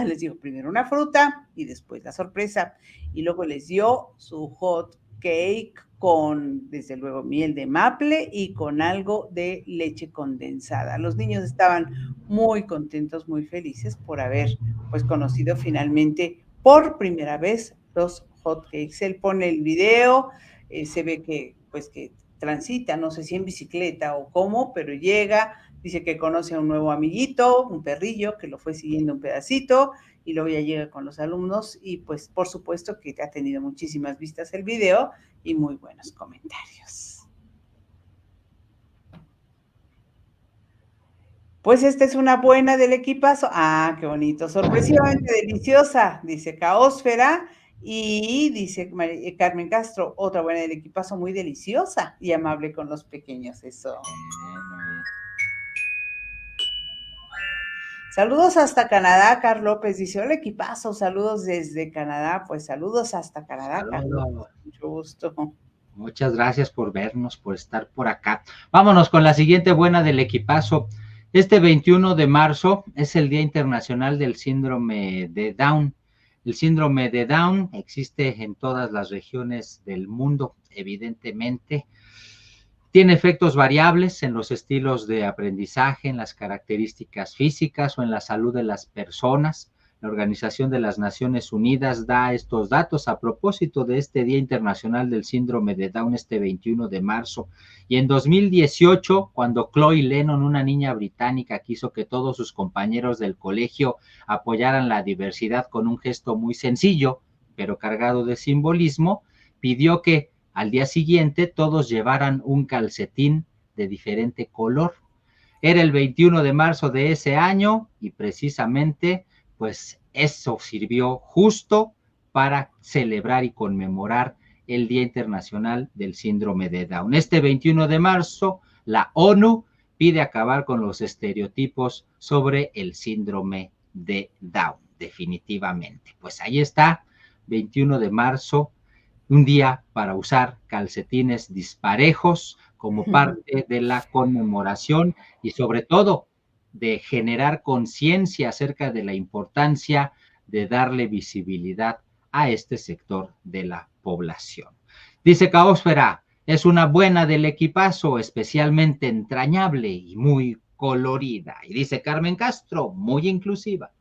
[SPEAKER 2] Les dio primero una fruta y después la sorpresa. Y luego les dio su hot cake con, desde luego, miel de maple y con algo de leche condensada. Los niños estaban muy contentos, muy felices por haber, pues, conocido finalmente por primera vez los hot cakes. Él pone el video, se ve que, pues, que transita, no sé si en bicicleta o cómo, pero llega, dice que conoce a un nuevo amiguito, un perrillo que lo fue siguiendo un pedacito, y luego ya llega con los alumnos y pues por supuesto que ha tenido muchísimas vistas el video y muy buenos comentarios. Pues esta es una buena del equipazo. Ah, qué bonito. Sorpresivamente deliciosa, dice Caósfera. Y dice Carmen Castro, otra buena del equipazo, muy deliciosa y amable con los pequeños. Eso. Saludos hasta Canadá, Carl López dice, hola equipazo, saludos desde Canadá, pues saludos hasta Canadá, Carlos, mucho gusto.
[SPEAKER 1] Muchas gracias por vernos, por estar por acá. Vámonos con la siguiente buena del equipazo. Este 21 de marzo es el Día Internacional del Síndrome de Down. El síndrome de Down existe en todas las regiones del mundo, evidentemente. Tiene efectos variables en los estilos de aprendizaje, en las características físicas o en la salud de las personas. La Organización de las Naciones Unidas da estos datos a propósito de este Día Internacional del Síndrome de Down este 21 de marzo. Y en 2018, cuando Chloe Lennon, una niña británica, quiso que todos sus compañeros del colegio apoyaran la diversidad con un gesto muy sencillo, pero cargado de simbolismo, pidió que al día siguiente todos llevaran un calcetín de diferente color. Era el 21 de marzo de ese año y precisamente pues eso sirvió justo para celebrar y conmemorar el Día Internacional del Síndrome de Down. Este 21 de marzo la ONU pide acabar con los estereotipos sobre el síndrome de Down, definitivamente. Pues ahí está, 21 de marzo, un día para usar calcetines disparejos como parte de la conmemoración y sobre todo de generar conciencia acerca de la importancia de darle visibilidad a este sector de la población. Dice Caósfera, es una buena del equipazo, especialmente entrañable y muy colorida. Y dice Carmen Castro, muy inclusiva.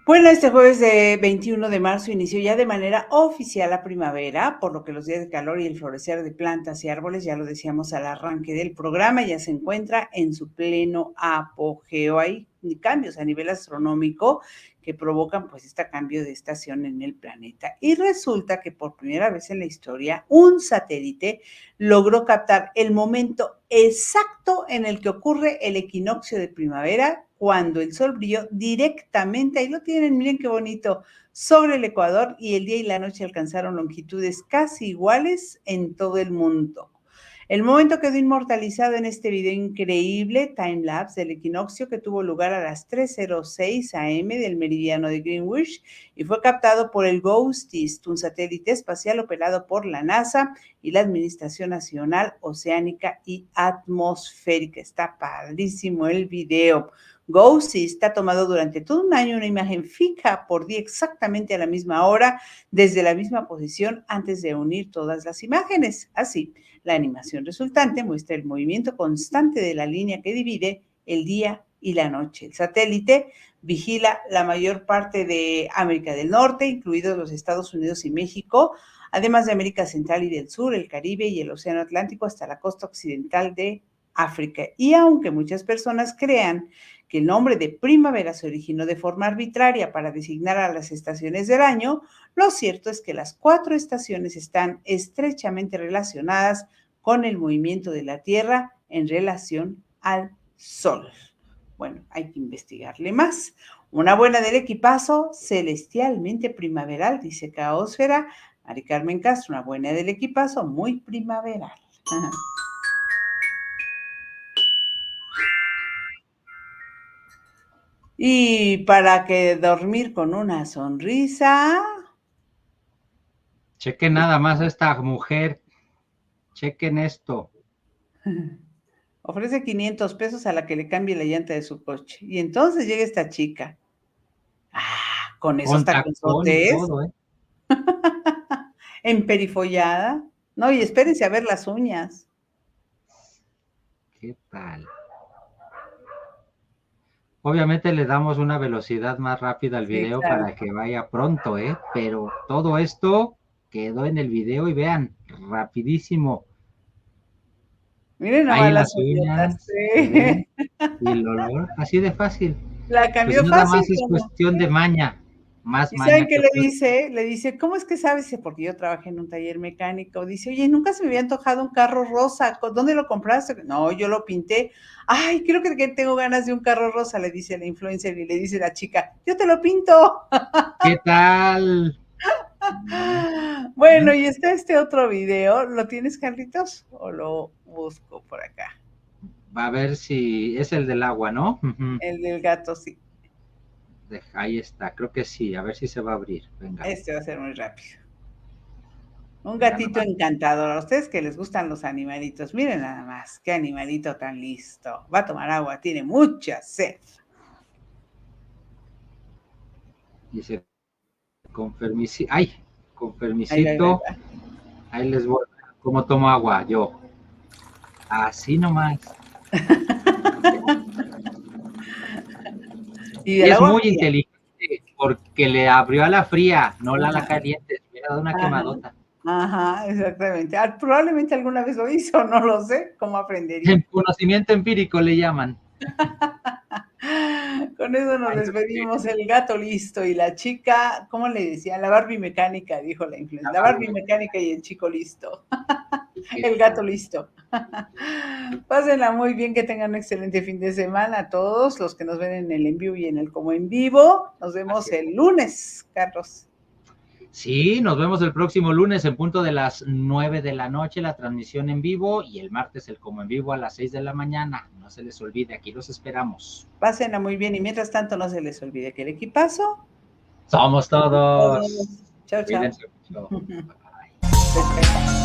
[SPEAKER 2] Bueno, este jueves de 21 de marzo inició ya de manera oficial la primavera, por lo que los días de calor y el florecer de plantas y árboles, ya lo decíamos al arranque del programa, ya se encuentra en su pleno apogeo. Hay cambios a nivel astronómico que provocan pues este cambio de estación en el planeta. Y resulta que por primera vez en la historia un satélite logró captar el momento exacto en el que ocurre el equinoccio de primavera, cuando el sol brilló directamente, ahí lo tienen, miren qué bonito, sobre el Ecuador, y el día y la noche alcanzaron longitudes casi iguales en todo el mundo. El momento quedó inmortalizado en este video increíble time-lapse del equinoccio que tuvo lugar a las 3:06 am del meridiano de Greenwich y fue captado por el GOES-T, un satélite espacial operado por la NASA y la Administración Nacional Oceánica y Atmosférica. Está padrísimo el video. GOES está tomado durante todo un año una imagen fija por día exactamente a la misma hora, desde la misma posición antes de unir todas las imágenes. Así, la animación resultante muestra el movimiento constante de la línea que divide el día y la noche. El satélite vigila la mayor parte de América del Norte, incluidos los Estados Unidos y México, además de América Central y del Sur, el Caribe y el Océano Atlántico hasta la costa occidental de África. Y aunque muchas personas crean que el nombre de primavera se originó de forma arbitraria para designar a las estaciones del año, lo cierto es que las 4 estaciones están estrechamente relacionadas con el movimiento de la Tierra en relación al Sol. Bueno, hay que investigarle más. Una buena del equipazo, celestialmente primaveral, dice Caósfera. Mari Carmen Castro, una buena del equipazo, muy primaveral. Ajá. Y para que dormir con una sonrisa.
[SPEAKER 1] Cheque nada más a esta mujer chequen esto.
[SPEAKER 2] Ofrece 500 pesos a la que le cambie la llanta de su coche. Y entonces llega esta chica. Con esos
[SPEAKER 1] Con tacón y
[SPEAKER 2] taconzotes,
[SPEAKER 1] todo, ¿eh?
[SPEAKER 2] emperifollada. No, y espérense a ver las uñas.
[SPEAKER 1] ¿Qué tal? Obviamente le damos una velocidad más rápida al
[SPEAKER 2] Sí,
[SPEAKER 1] video
[SPEAKER 2] claro.
[SPEAKER 1] para que vaya pronto, ¿eh? Pero todo esto quedó en el video y vean, rapidísimo.
[SPEAKER 2] Miren
[SPEAKER 1] Ahí
[SPEAKER 2] nomás
[SPEAKER 1] las
[SPEAKER 2] las uñotas.
[SPEAKER 1] uñas, ¿se ven?
[SPEAKER 2] Sí.
[SPEAKER 1] Y el olor, así de fácil.
[SPEAKER 2] La
[SPEAKER 1] Pues
[SPEAKER 2] cambió
[SPEAKER 1] nada
[SPEAKER 2] fácil
[SPEAKER 1] más es
[SPEAKER 2] como.
[SPEAKER 1] cuestión de maña, más
[SPEAKER 2] ¿Y saben
[SPEAKER 1] maña
[SPEAKER 2] qué
[SPEAKER 1] que
[SPEAKER 2] le
[SPEAKER 1] otra.
[SPEAKER 2] dice? Le dice, ¿cómo es que sabes? Dice, porque yo trabajé en un taller mecánico. Dice, oye, nunca se me había antojado un carro rosa. ¿Dónde lo compraste? No, yo lo pinté. Ay, creo que tengo ganas de un carro rosa, le dice la influencer y le dice la chica, yo te lo pinto.
[SPEAKER 1] ¿Qué tal?
[SPEAKER 2] Bueno, y está este otro video. ¿Lo tienes, Carlitos? ¿O lo busco por acá?
[SPEAKER 1] Va a ver si es el del agua, ¿no? Ujú.
[SPEAKER 2] El del gato, sí.
[SPEAKER 1] Ahí está, creo que sí, a ver si se va a abrir. Venga.
[SPEAKER 2] Este va a ser muy rápido. Un
[SPEAKER 1] Mira
[SPEAKER 2] gatito
[SPEAKER 1] nomás.
[SPEAKER 2] encantador. A ustedes que les gustan los animalitos, miren nada más, qué animalito tan listo. Va a tomar agua, tiene mucha sed.
[SPEAKER 1] Dice, con permiso, ay, con
[SPEAKER 2] Ahí va,
[SPEAKER 1] permisito, ahí les voy. ¿Cómo tomo agua? Yo. Así nomás.
[SPEAKER 2] Y
[SPEAKER 1] Y
[SPEAKER 2] el
[SPEAKER 1] es
[SPEAKER 2] agua
[SPEAKER 1] muy
[SPEAKER 2] fría.
[SPEAKER 1] inteligente porque le abrió a la fría, no a la
[SPEAKER 2] Ajá,
[SPEAKER 1] caliente. Le ha dado una
[SPEAKER 2] ajá,
[SPEAKER 1] quemadota.
[SPEAKER 2] ajá, exactamente. Probablemente alguna vez lo hizo, no lo sé, ¿cómo aprendería?
[SPEAKER 1] En conocimiento empírico le llaman.
[SPEAKER 2] Con eso nos
[SPEAKER 1] Ay,
[SPEAKER 2] despedimos, el gato listo y la chica, ¿cómo le decía? La Barbie mecánica, dijo la influencer. La Barbie mecánica y el chico listo. El gato listo. Pásenla muy bien, que tengan un excelente fin de semana a todos los que nos ven en el en vivo y en el como en vivo. Nos vemos
[SPEAKER 1] Así es.
[SPEAKER 2] el lunes, Carlos.
[SPEAKER 1] Sí, nos vemos el próximo lunes en punto de las 9 de la noche, la transmisión en vivo, y el martes el como en vivo a las 6 de la mañana. No se les olvide, aquí los esperamos.
[SPEAKER 2] Pásenla muy bien y mientras tanto no se les olvide que el equipazo.
[SPEAKER 1] Somos todos.
[SPEAKER 2] Chao, chao.
[SPEAKER 1] Cuídense mucho. Bye.